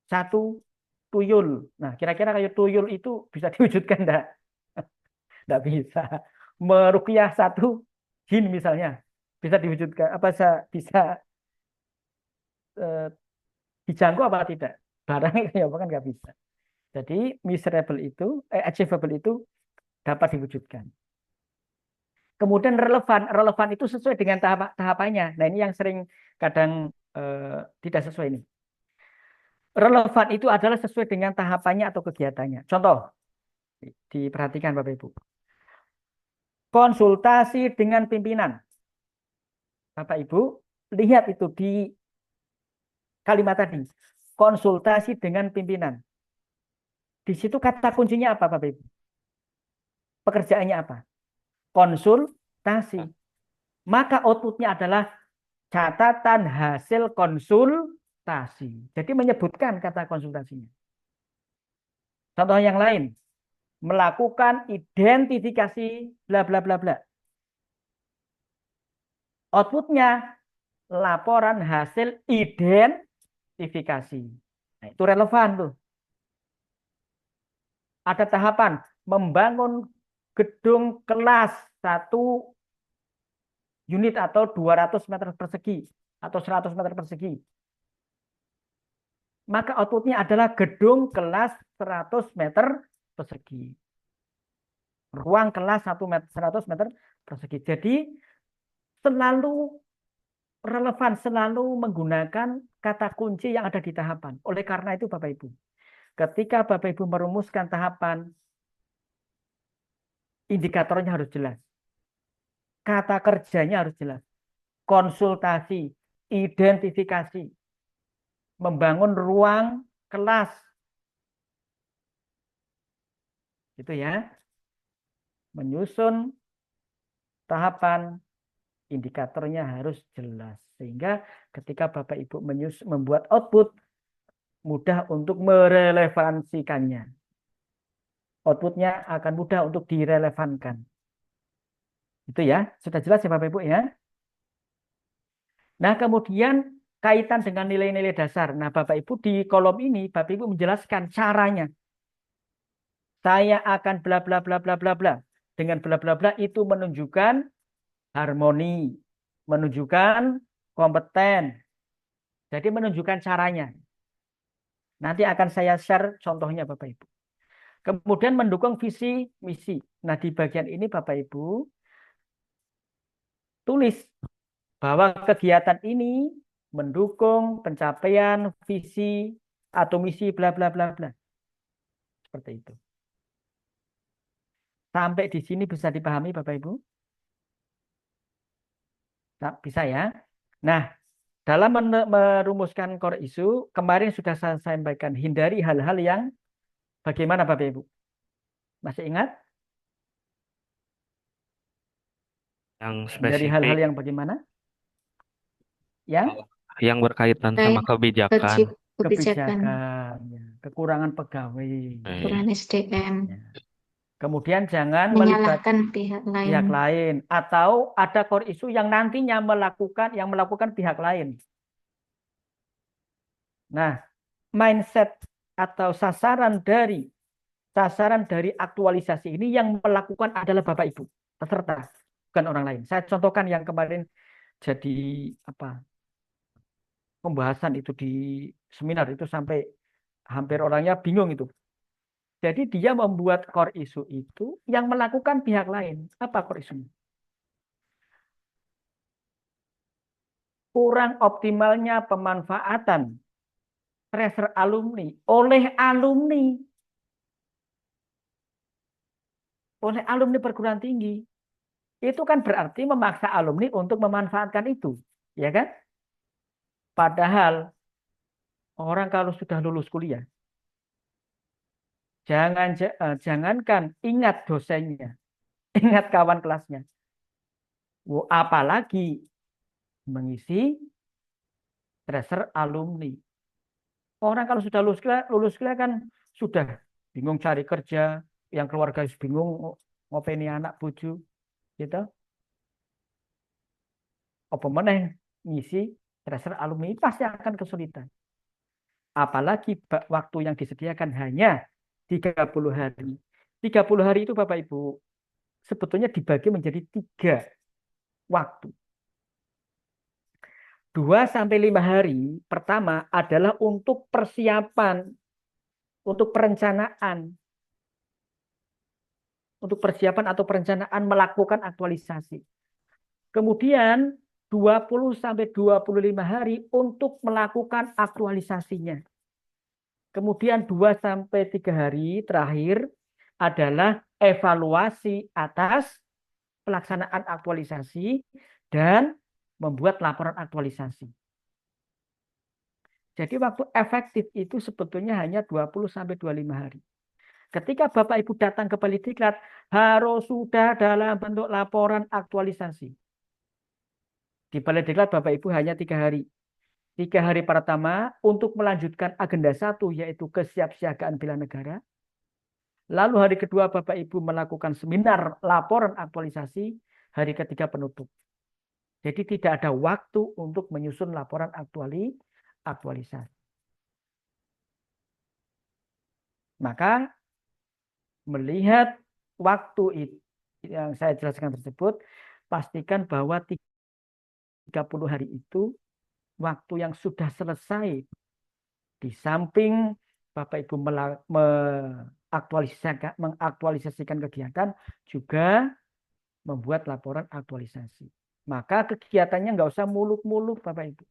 satu tuyul. Nah, kira-kira kayak tuyul itu bisa diwujudkan enggak? Enggak bisa. Meruqyah satu jin misalnya. Bisa diwujudkan. Apa bisa dijangkau apa tidak? Barangnya kayak apa kan nggak bisa. Jadi measurable itu, achievable itu dapat diwujudkan. Kemudian relevan, relevan itu sesuai dengan tahapannya. Nah ini yang sering kadang tidak sesuai ini. Relevan itu adalah sesuai dengan tahapannya atau kegiatannya. Contoh, diperhatikan Bapak Ibu. Konsultasi dengan pimpinan. Bapak Ibu, lihat itu di kalimat tadi. Konsultasi dengan pimpinan. Di situ kata kuncinya apa Bapak Ibu? Pekerjaannya apa? Konsultasi. Maka outputnya adalah catatan hasil konsultasi. Jadi menyebutkan kata konsultasinya. Contoh yang lain. Melakukan identifikasi bla bla bla bla. Outputnya laporan hasil identifikasi. Nah, itu relevan tuh. Ada tahapan membangun gedung kelas 1 unit atau 200 meter persegi atau 100 meter persegi. Maka outputnya adalah gedung kelas 100 meter persegi. Ruang kelas 100 meter persegi. Jadi selalu relevan, selalu menggunakan kata kunci yang ada di tahapan. Oleh karena itu Bapak Ibu, ketika Bapak Ibu merumuskan tahapan, indikatornya harus jelas. Kata kerjanya harus jelas. Konsultasi, identifikasi, membangun ruang kelas. Gitu ya. Menyusun tahapan, indikatornya harus jelas. Sehingga ketika Bapak Ibu membuat output, mudah untuk merelevansikannya. Outputnya akan mudah untuk direlevankan. Itu ya, sudah jelas ya Bapak Ibu ya. Nah kemudian kaitan dengan nilai-nilai dasar. Nah Bapak Ibu di kolom ini, Bapak Ibu menjelaskan caranya. Saya akan bla bla bla bla bla bla. Dengan bla bla bla itu menunjukkan harmoni, menunjukkan kompeten. Jadi menunjukkan caranya. Nanti akan saya share contohnya Bapak Ibu. Kemudian mendukung visi misi. Nah di bagian ini Bapak Ibu tulis bahwa kegiatan ini mendukung pencapaian visi atau misi bla bla bla bla. Seperti itu. Sampai di sini bisa dipahami Bapak Ibu? Nah, bisa ya. Nah, dalam merumuskan core issue, kemarin sudah saya sampaikan hindari hal-hal yang bagaimana Bapak Ibu? Masih ingat? Yang Dari hal-hal spesifik, yang bagaimana? Ya, yang berkaitan sama Terkait kebijakan. wajib kebijakan kebijakan, ya, kekurangan pegawai. Iya. aturan SDM, Ya. Kemudian jangan melibat menyalahkan pihak lain. pihak lain atau ada core issue yang nantinya melakukan pihak lain. Nah, mindset atau sasaran dari aktualisasi ini yang melakukan adalah Bapak Ibu peserta, bukan orang lain. Saya contohkan yang kemarin jadi apa pembahasan itu di seminar itu sampai hampir orangnya bingung itu. Jadi dia membuat core issue itu yang melakukan pihak lain. Apa core issue? Kurang optimalnya pemanfaatan tracer alumni oleh alumni perguruan tinggi. Itu kan berarti memaksa alumni untuk memanfaatkan itu, ya kan? Padahal orang kalau sudah lulus kuliah, jangankan ingat dosennya, ingat kawan kelasnya, apalagi mengisi tracer alumni. Orang kalau sudah lulus kuliah kan sudah bingung cari kerja, yang keluarga bingung ngopeni anak bojo, gitu. Apa meneh ngisi tracer alumni pasti akan kesulitan. Apalagi waktu yang disediakan hanya 30 hari. 30 hari itu Bapak Ibu sebetulnya dibagi menjadi 3 waktu. 2 sampai 5 hari pertama adalah untuk persiapan, untuk perencanaan. Untuk persiapan atau perencanaan melakukan aktualisasi. Kemudian 20 sampai 25 hari untuk melakukan aktualisasinya. Kemudian 2 sampai 3 hari terakhir adalah evaluasi atas pelaksanaan aktualisasi dan membuat laporan aktualisasi. Jadi waktu efektif itu sebetulnya hanya 20 sampai 25 hari. Ketika Bapak Ibu datang ke Balidiklat harus sudah dalam bentuk laporan aktualisasi. Di Balidiklat Bapak Ibu hanya 3 hari. 3 hari pertama untuk melanjutkan agenda 1 yaitu kesiapsiagaan bela negara. Lalu hari kedua Bapak Ibu melakukan seminar laporan aktualisasi, hari ketiga penutup. Jadi tidak ada waktu untuk menyusun laporan aktualisasi. Maka melihat waktu itu yang saya jelaskan tersebut, pastikan bahwa 30 hari itu waktu yang sudah selesai. Di samping Bapak Ibu mengaktualisasikan kegiatan, juga membuat laporan aktualisasi. Maka kegiatannya nggak usah muluk-muluk Bapak Ibu.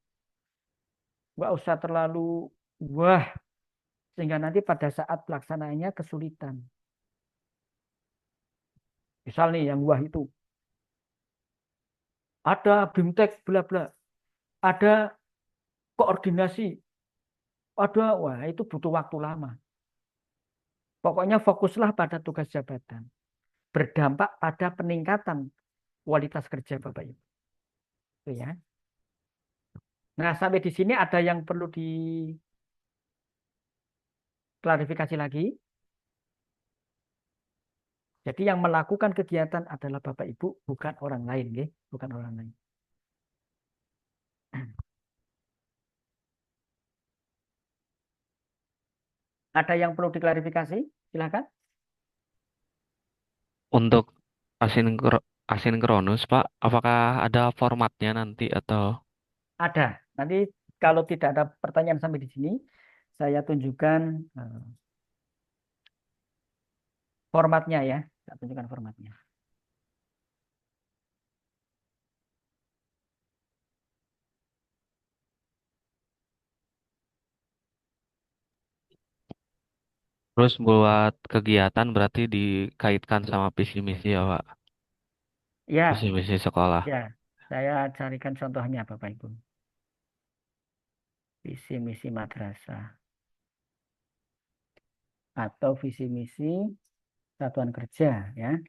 Nggak usah terlalu wah, sehingga nanti pada saat pelaksanaannya kesulitan. Misal nih yang wah itu, ada BIMTEK bla bla, ada koordinasi, wah itu butuh waktu lama. Pokoknya fokuslah pada tugas jabatan. Berdampak pada peningkatan kualitas kerja Bapak Ibu. Itu ya. Nah, sampai di sini ada yang perlu diklarifikasi lagi. Jadi yang melakukan kegiatan adalah Bapak Ibu, bukan orang lain, ya. Bukan orang lain. Ada yang perlu diklarifikasi? Silakan. Untuk asinkronus, Pak, apakah ada formatnya nanti atau Ada. Nanti kalau tidak ada pertanyaan sampai di sini, saya tunjukkan formatnya ya. Saya tunjukkan formatnya. terus buat kegiatan berarti dikaitkan sama visi misi ya, Pak? Visi Ya, misi sekolah. ya. Saya carikan contohnya Bapak Ibu. Visi misi madrasah atau visi misi satuan kerja ya.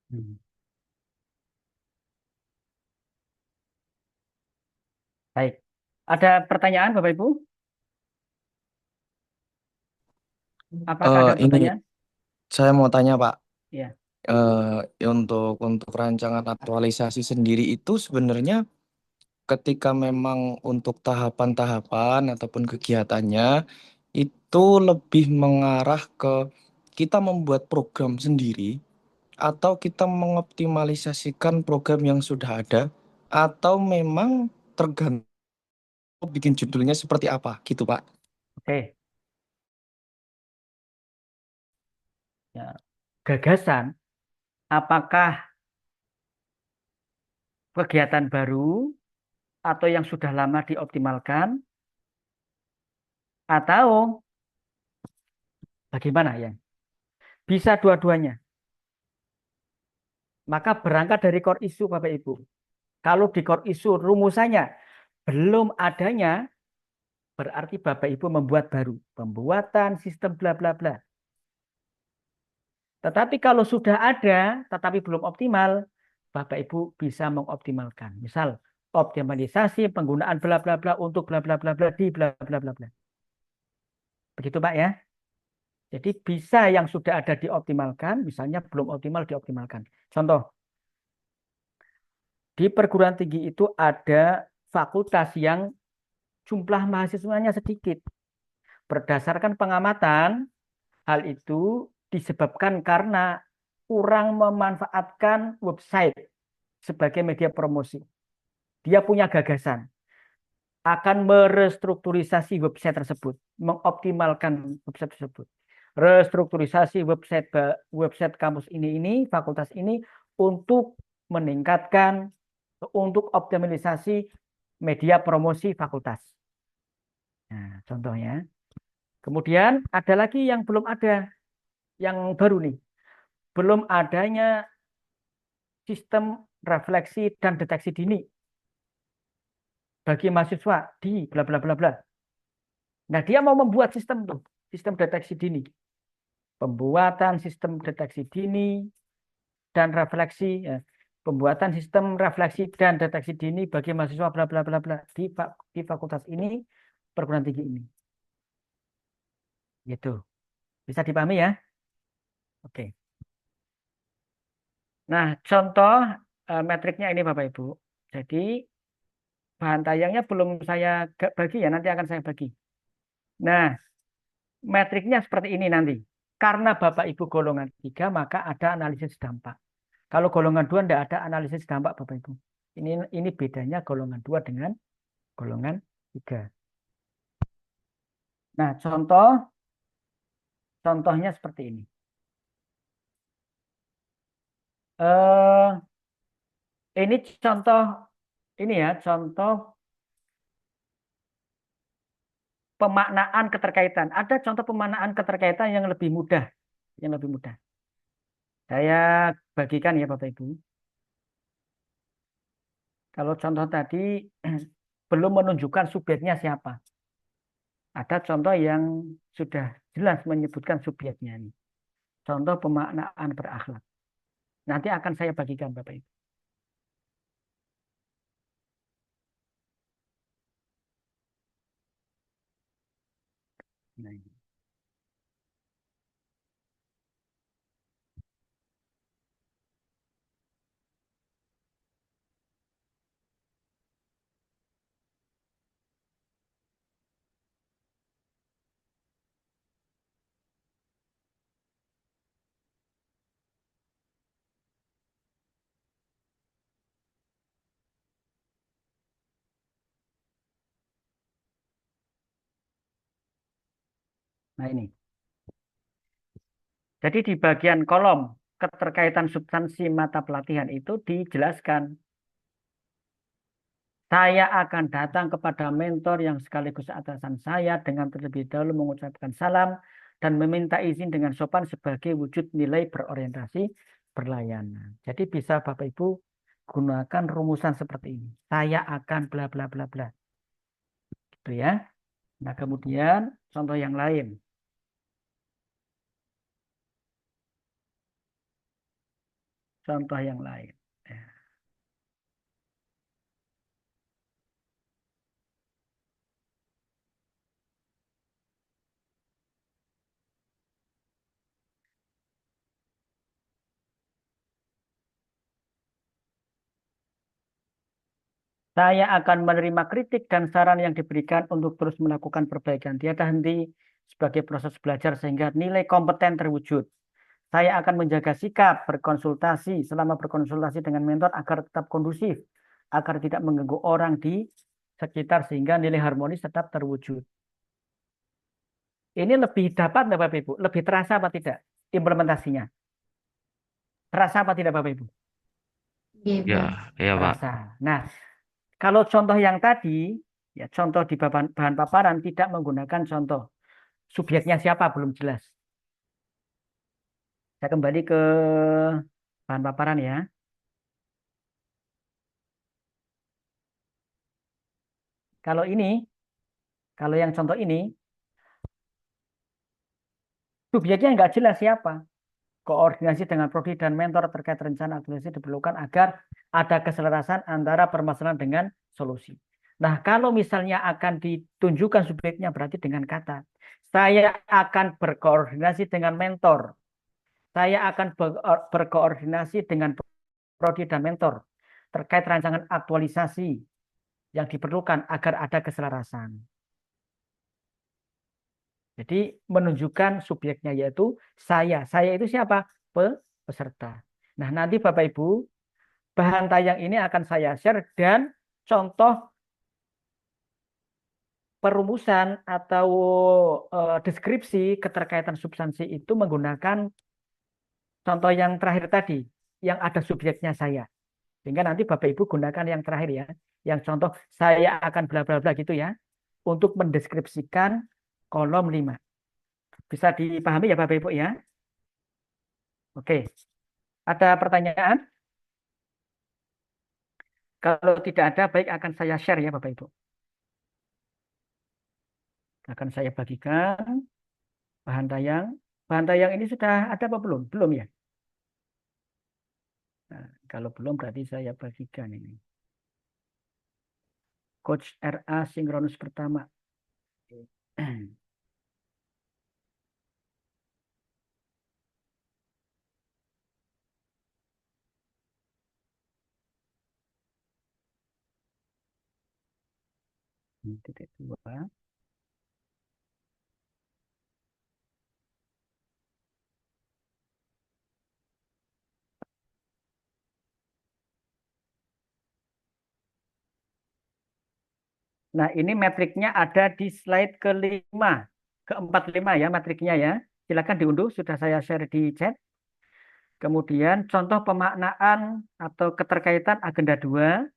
Hmm. Baik. Ada pertanyaan Bapak Ibu? Apakah ada Ini pertanyaan? saya mau tanya Pak, Ya. untuk rancangan aktualisasi sendiri itu sebenarnya ketika memang untuk tahapan-tahapan ataupun kegiatannya itu lebih mengarah ke kita membuat program sendiri atau kita mengoptimalisasikan program yang sudah ada atau memang tergantung bikin judulnya seperti apa gitu Pak. Oke. Ya. Gagasan, apakah kegiatan baru atau yang sudah lama dioptimalkan atau bagaimana ya? Bisa dua-duanya. Maka berangkat dari core issue Bapak Ibu. Kalau di core issue rumusannya belum adanya, berarti Bapak Ibu membuat baru. Pembuatan sistem bla bla bla. Tetapi kalau sudah ada, tetapi belum optimal, Bapak Ibu bisa mengoptimalkan. Misal, optimalisasi penggunaan bla bla bla untuk bla bla bla bla di bla bla bla bla. Begitu Pak ya. Jadi bisa yang sudah ada dioptimalkan, misalnya belum optimal dioptimalkan. Contoh, di perguruan tinggi itu ada fakultas yang jumlah mahasiswanya sedikit. Berdasarkan pengamatan, hal itu disebabkan karena kurang memanfaatkan website sebagai media promosi. Dia punya gagasan akan merestrukturisasi website tersebut, mengoptimalkan website tersebut. Restrukturisasi website kampus ini fakultas ini untuk meningkatkan, untuk optimalisasi media promosi fakultas. Nah, contohnya. Kemudian ada lagi yang belum ada, yang baru nih. Belum adanya sistem refleksi dan deteksi dini bagi mahasiswa di bla bla bla bla. Nah, dia mau membuat sistem tuh, sistem deteksi dini. Pembuatan sistem deteksi dini dan refleksi, ya. Pembuatan sistem refleksi dan deteksi dini bagi mahasiswa bla bla bla bla di fakultas ini, perguruan tinggi ini. Gitu. Bisa dipahami ya? Oke. Nah, contoh metriknya ini Bapak Ibu. Jadi bahan tayangnya belum saya bagi ya, nanti akan saya bagi. Nah, metriknya seperti ini nanti. Karena Bapak Ibu golongan 3, maka ada analisis dampak. Kalau golongan 2 tidak ada analisis dampak Bapak Ibu. Ini bedanya golongan 2 dengan golongan 3. Nah, contohnya seperti ini. Ini contoh ini ya, contoh pemaknaan keterkaitan. Ada contoh pemaknaan keterkaitan yang lebih mudah, yang lebih mudah. Saya bagikan ya Bapak Ibu. Kalau contoh tadi belum menunjukkan subjeknya siapa. Ada contoh yang sudah jelas menyebutkan subjeknya ini. Contoh pemaknaan berakhlak. Nanti akan saya bagikan Bapak Ibu. Nah, ini. Nah, ini. Jadi di bagian kolom keterkaitan substansi mata pelatihan itu dijelaskan. Saya akan datang kepada mentor yang sekaligus atasan saya dengan terlebih dahulu mengucapkan salam dan meminta izin dengan sopan sebagai wujud nilai berorientasi berlayanan. Jadi bisa Bapak Ibu gunakan rumusan seperti ini. Saya akan bla bla bla bla. Gitu ya. Nah, kemudian contoh yang lain. contoh yang lain. Ya. Saya akan menerima kritik dan saran yang diberikan untuk terus melakukan perbaikan. Tiada henti sebagai proses belajar sehingga nilai kompeten terwujud. Saya akan menjaga sikap berkonsultasi selama berkonsultasi dengan mentor agar tetap kondusif, agar tidak mengganggu orang di sekitar sehingga nilai harmonis tetap terwujud. Ini lebih dapat, Bapak Ibu? Lebih terasa apa tidak implementasinya? Terasa apa tidak, Bapak Ibu? Iya, Ya, Bang. ya Pak. Terasa. Nah, kalau contoh yang tadi, ya contoh di bahan paparan tidak menggunakan contoh. Subjeknya siapa belum jelas. Saya kembali ke bahan paparan ya. Kalau ini, kalau yang contoh ini, subjeknya nggak jelas siapa. Koordinasi dengan prodi dan mentor terkait rencana aktualisasi diperlukan agar ada keselarasan antara permasalahan dengan solusi. Nah, kalau misalnya akan ditunjukkan subjeknya berarti dengan kata, saya akan berkoordinasi dengan mentor. Saya akan berkoordinasi dengan prodi dan mentor terkait rancangan aktualisasi yang diperlukan agar ada keselarasan. Jadi menunjukkan subjeknya yaitu saya. Saya itu siapa? Peserta. Nah, nanti Bapak Ibu, bahan tayang ini akan saya share dan contoh perumusan atau deskripsi keterkaitan substansi itu menggunakan contoh yang terakhir tadi, yang ada subjeknya saya. Sehingga nanti Bapak Ibu gunakan yang terakhir ya, yang contoh saya akan bla bla bla gitu ya, untuk mendeskripsikan kolom 5. Bisa dipahami ya Bapak Ibu ya? Oke. Ada pertanyaan? Kalau tidak ada, baik akan saya share ya Bapak Ibu. Akan saya bagikan bahan tayang. Bahan tayang ini sudah ada apa belum? Belum ya? Nah, kalau belum berarti saya bagikan ini. Coach RA sinkronus pertama. Titik 2. Nah, ini metriknya ada di slide ke-5. Ke-45 ya metriknya ya. Silakan diunduh, sudah saya share di chat. Kemudian contoh pemaknaan atau keterkaitan agenda 2.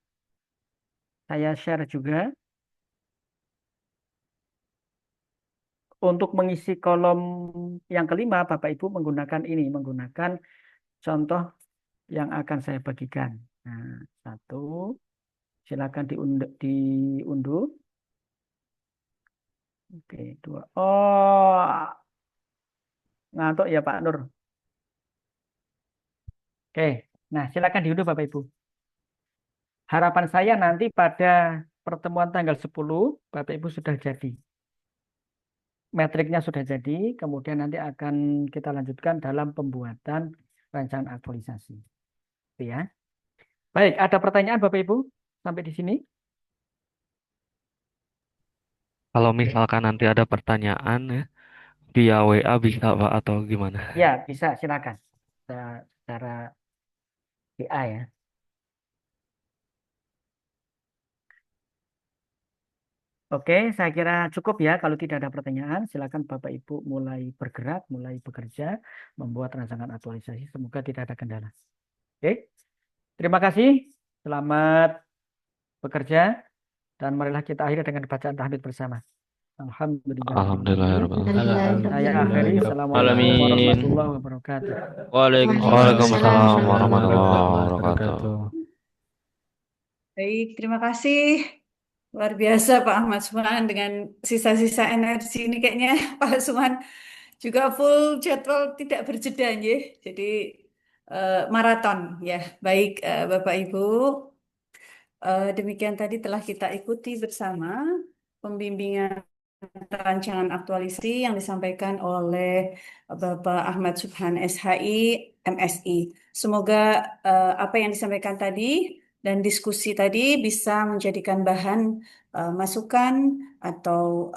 Saya share juga. Untuk mengisi kolom yang ke-5, Bapak Ibu menggunakan ini, menggunakan contoh yang akan saya bagikan. Nah, 1. Silakan diunduh. Oke, 2. Oh, ngantuk ya Pak Nur. Oke, nah silakan diunduh Bapak Ibu. Harapan saya nanti pada pertemuan tanggal 10, Bapak Ibu sudah jadi. Metriknya sudah jadi, kemudian nanti akan kita lanjutkan dalam pembuatan rancangan aktualisasi. Itu ya. Baik, ada pertanyaan Bapak Ibu sampai di sini? Kalau misalkan nanti ada pertanyaan ya, via WA bisa Pak atau gimana? Ya, bisa silakan. Secara WA ya. Oke, saya kira cukup ya. Kalau tidak ada pertanyaan, silakan Bapak Ibu mulai bergerak, mulai bekerja, membuat rancangan aktualisasi. Semoga tidak ada kendala. Oke, terima kasih. Selamat bekerja. Dan marilah kita akhiri dengan bacaan tahmid bersama. Alhamdulillah. Alhamdulillah. Saya akhiri. Assalamualaikum Alamin. warahmatullahi wabarakatuh. Waalaikumsalam warahmatullahi wabarakatuh. Baik, terima kasih. Luar biasa Pak Ahmad Suman dengan sisa-sisa energi ini kayaknya Pak Suman juga full jadwal tidak berjeda ya. Jadi maraton ya. Baik, Bapak Ibu. Demikian tadi telah kita ikuti bersama pembimbingan rancangan aktualisasi yang disampaikan oleh Bapak Ahmad Subhan SHI MSI. Semoga apa yang disampaikan tadi dan diskusi tadi bisa menjadikan bahan masukan atau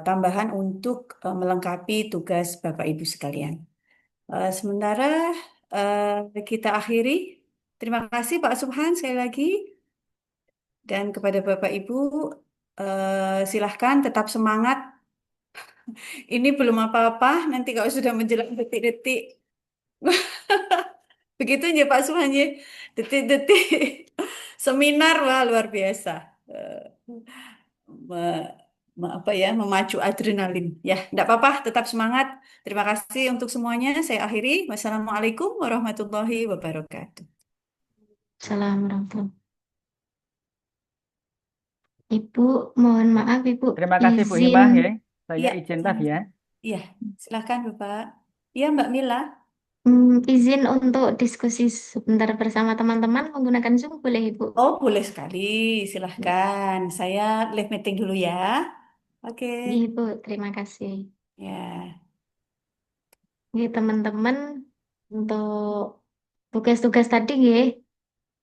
tambahan untuk melengkapi tugas Bapak Ibu sekalian. Sementara kita akhiri. Terima kasih Pak Subhan sekali lagi. Dan kepada Bapak Ibu, silahkan tetap semangat. Ini belum apa-apa, nanti kalau sudah menjelang detik-detik, begitu ya Pak Subhan ya, detik-detik seminar, wah luar biasa. Me- apa ya, memacu adrenalin. Ya, enggak apa-apa, tetap semangat. Terima kasih untuk semuanya. Saya akhiri. Wassalamualaikum warahmatullahi wabarakatuh. Salam warahmatullahi. Ibu, mohon maaf Ibu, Terima kasih Bu izin Hibah ya. Saya Iya, izin tadi ya. sama-sama. Iya, silakan Bapak. Iya, Mbak Mila. izin untuk diskusi sebentar bersama teman-teman menggunakan Zoom boleh Ibu? Oh, boleh sekali. Silahkan. Saya live meeting dulu ya. Oke. Iya Ibu, terima kasih. Ya. Oke teman-teman, untuk tugas-tugas tadi ya,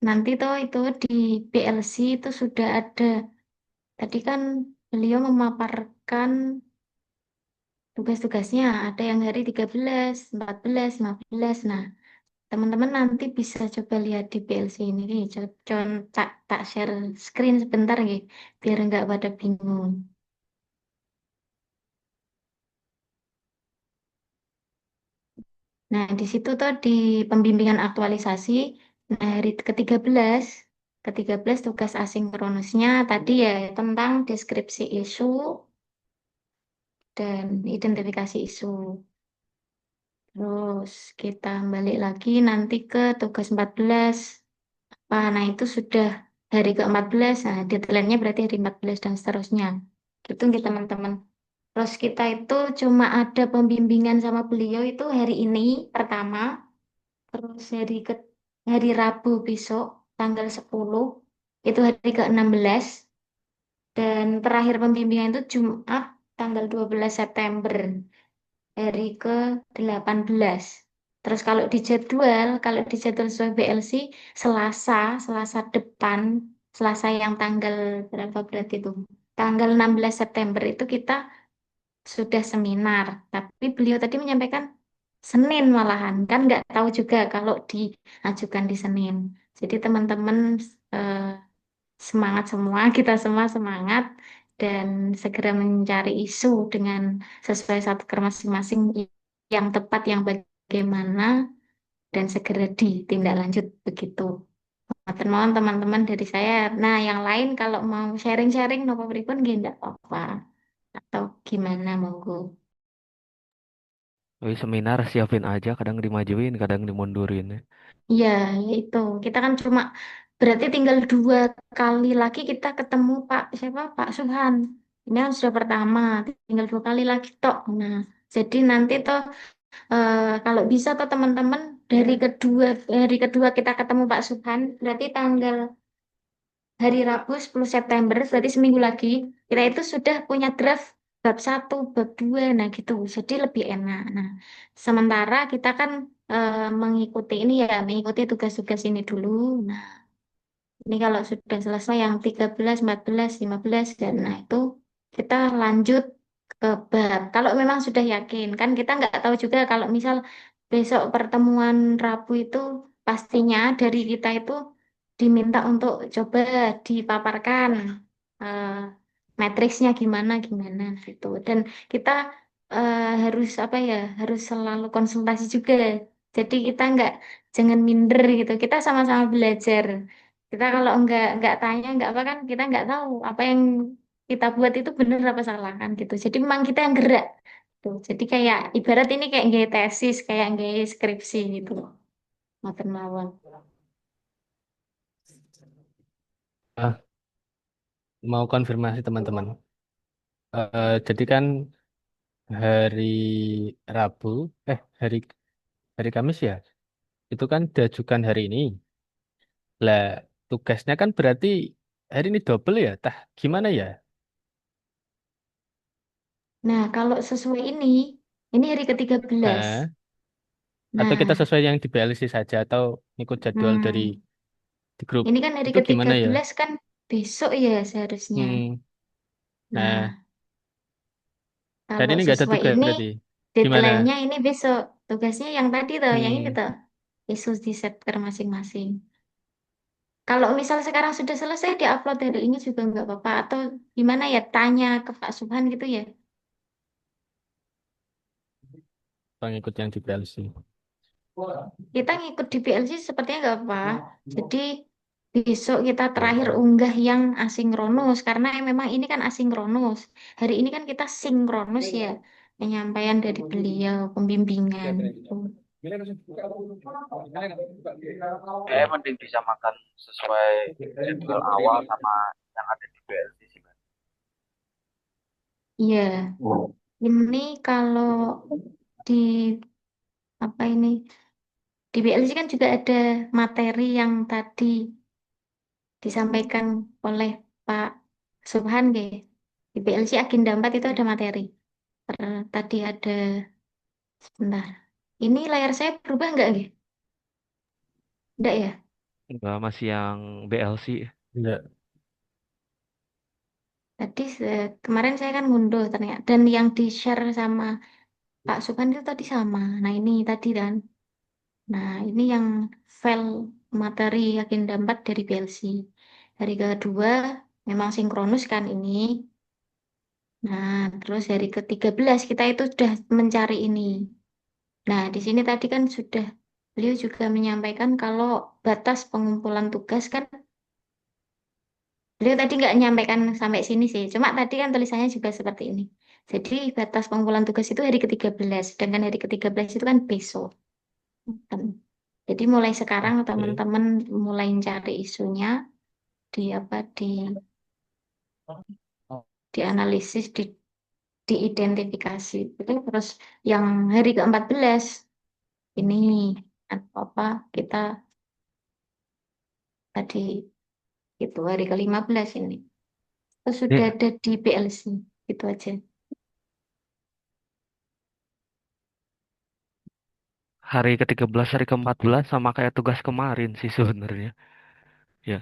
nanti tuh itu di PLC itu sudah ada. Tadi kan beliau memaparkan tugas-tugasnya, ada yang hari 13, 14, 15. Nah, teman-teman nanti bisa coba lihat di PLC ini. Nih, tak share screen sebentar ya, biar nggak pada bingung. Nah, di situ tuh di pembimbingan aktualisasi, nah hari ke-13, ke-13 tugas asinkronusnya tadi ya tentang deskripsi isu dan identifikasi isu. Terus kita balik lagi nanti ke tugas 14. Nah, itu sudah hari ke-14. Nah, deadline-nya berarti hari 14 dan seterusnya. Gitu gitu teman-teman. Terus kita itu cuma ada pembimbingan sama beliau itu hari ini pertama. Terus hari Rabu besok tanggal 10 itu hari ke-16 dan terakhir pembimbingan itu Jumat tanggal 12 September hari ke-18. Terus kalau di jadwal sesuai BLC Selasa, Selasa depan, Selasa yang tanggal berapa berarti itu? Tanggal 16 September itu kita sudah seminar. Tapi beliau tadi menyampaikan Senin malahan, kan nggak tahu juga kalau diajukan di Senin. Jadi teman-teman eh, semangat semua, kita semua semangat dan segera mencari isu dengan sesuai satker masing-masing yang tepat yang bagaimana dan segera ditindaklanjut begitu. Matur nuwun teman-teman dari saya. Nah, yang lain kalau mau sharing-sharing nopo pripun nggih nggak apa-apa atau gimana monggo. Wih, seminar siapin aja, kadang dimajuin, kadang dimundurin. Iya, ya itu. Kita kan cuma berarti tinggal 2 kali lagi kita ketemu Pak siapa Pak Subhan. Ini kan sudah pertama, tinggal 2 kali lagi tok. Nah, jadi nanti toh kalau bisa toh teman-teman dari kedua kita ketemu Pak Subhan, berarti tanggal hari Rabu 10 September, berarti seminggu lagi, kita itu sudah punya draft bab 1, bab 2, nah gitu. Jadi lebih enak. Nah, sementara kita kan mengikuti ini ya, mengikuti tugas-tugas ini dulu. Nah, ini kalau sudah selesai yang 13, 14, 15, dan nah itu kita lanjut ke bab. Kalau memang sudah yakin, kan kita nggak tahu juga kalau misal besok pertemuan Rabu itu pastinya dari kita itu diminta untuk coba dipaparkan eh, matriksnya gimana gimana gitu. Dan kita harus apa ya, harus selalu konsultasi juga. Jadi kita nggak jangan minder gitu. Kita sama-sama belajar. Kita kalau nggak tanya nggak apa kan kita nggak tahu apa yang kita buat itu benar apa salah kan gitu. Jadi memang kita yang gerak. Tuh. Jadi kayak ibarat ini kayak nggak tesis, kayak nggak skripsi gitu. Matur mawon. Ah, mau konfirmasi teman-teman. Jadi kan hari Rabu, hari hari Kamis ya, itu kan diajukan hari ini. Lah, tugasnya kan berarti hari ini double ya. Tah, gimana ya? Nah, kalau sesuai ini hari ke-13. Hah? Atau kita Nah, sesuai yang di BLC saja atau ikut jadwal dari hmm, di grup. ini kan hari Itu gimana ya? ke-13 kan besok ya seharusnya. Hmm. Nah, Nah, hari kalau ini nggak ada sesuai tugas ini, berarti. Gimana? deadline-nya ini besok. Tugasnya yang tadi tuh, yang ini Hmm. tuh. Isu di sektor masing-masing. Kalau misal sekarang sudah selesai, diupload hari ini juga nggak apa-apa. Atau gimana ya, tanya ke Pak Subhan gitu ya. Pengikut yang di BLC. Kita ngikut di PLC sepertinya nggak apa. Jadi besok kita terakhir unggah yang asinkronus. Karena memang ini kan asinkronus. Hari ini kan kita sinkronus ya. Penyampaian dari beliau, pembimbingan. Kayak mending disamakan sesuai jadwal awal sama yang ada di BLC sih, Mas. Iya, ini kalau di apa ini di BLC kan juga ada materi yang tadi disampaikan oleh Pak Subhan nggih. Di BLC Agenda 4 itu ada materi. Tadi ada sebentar. Ini layar saya berubah nggak nggih? Enggak ya? Enggak, masih yang BLC. Enggak. Tadi kemarin saya kan ngunduh ternyata dan yang di-share sama Pak Subhan itu tadi sama. Nah, ini tadi kan. Nah, ini yang file materi Agenda 4 dari BLC. Hari kedua memang sinkronus kan ini. Nah, terus hari ke-13 kita itu sudah mencari ini. Nah, di sini tadi kan sudah beliau juga menyampaikan kalau batas pengumpulan tugas kan beliau tadi nggak menyampaikan sampai sini sih. Cuma tadi kan tulisannya juga seperti ini. Jadi batas pengumpulan tugas itu hari ke-13, sedangkan hari ke-13 itu kan besok. Kan. Jadi mulai sekarang Oke. teman-teman mulai cari isunya di apa dianalisis, diidentifikasi. Itu terus yang hari ke-14 ini apa kita tadi itu hari ke-15 ini. Itu sudah Nih, ada di PLC. Itu aja. hari ke-13, hari ke-14 sama kayak tugas kemarin sih sebenarnya. Ya,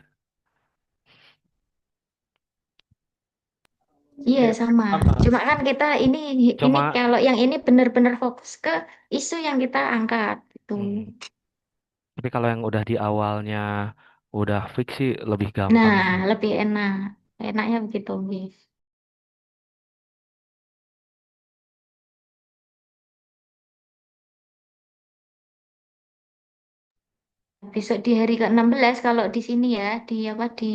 Iya sama. Cuma kan kita ini cuma kalau yang ini benar-benar fokus ke isu yang kita angkat itu. tapi kalau yang udah di awalnya udah fix sih lebih gampang Nah, sih. lebih enak. Enaknya begitu, Miss. Besok di hari ke-16 kalau di sini ya, di apa di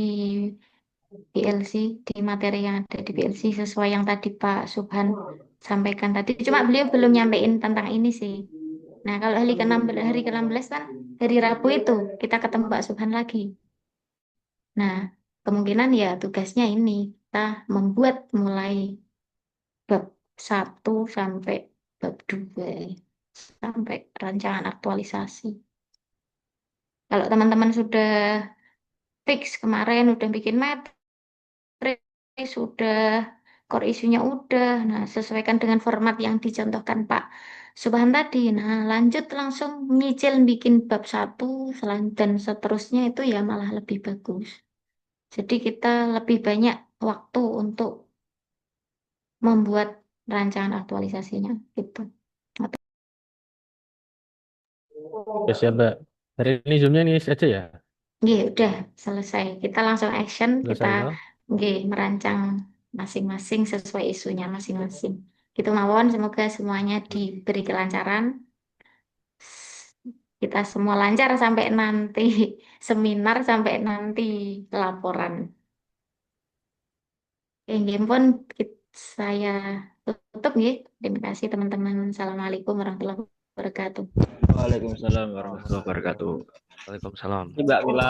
PLC, di materi yang ada di PLC sesuai yang tadi Pak Subhan sampaikan tadi. Cuma beliau belum nyampein tentang ini sih. Nah, kalau hari ke-16 kan hari Rabu itu kita ketemu Pak Subhan lagi. Nah, kemungkinan ya tugasnya ini kita membuat mulai bab 1 sampai bab 2 sampai rancangan aktualisasi. Kalau teman-teman sudah fix kemarin udah bikin materi, sudah core isunya udah, nah sesuaikan dengan format yang dicontohkan Pak Subhan tadi. Nah, lanjut langsung nyicil bikin bab 1 dan seterusnya itu ya malah lebih bagus. Jadi kita lebih banyak waktu untuk membuat rancangan aktualisasinya gitu. Ya siap, Mbak. Hari ini Zoom-nya ini aja ya. Oke, udah selesai. Kita langsung action, kita Selesai toh. oke, merancang masing-masing sesuai isunya masing-masing. Gitu mawon, semoga semuanya diberi kelancaran. Kita semua lancar sampai nanti seminar, sampai nanti laporan. Oke, nggih, pun saya tutup nih. Terima kasih teman-teman. Assalamualaikum warahmatullahi wabarakatuh. Waalaikumsalam warahmatullahi wabarakatuh. Waalaikumsalam. Ini Mbak Mila.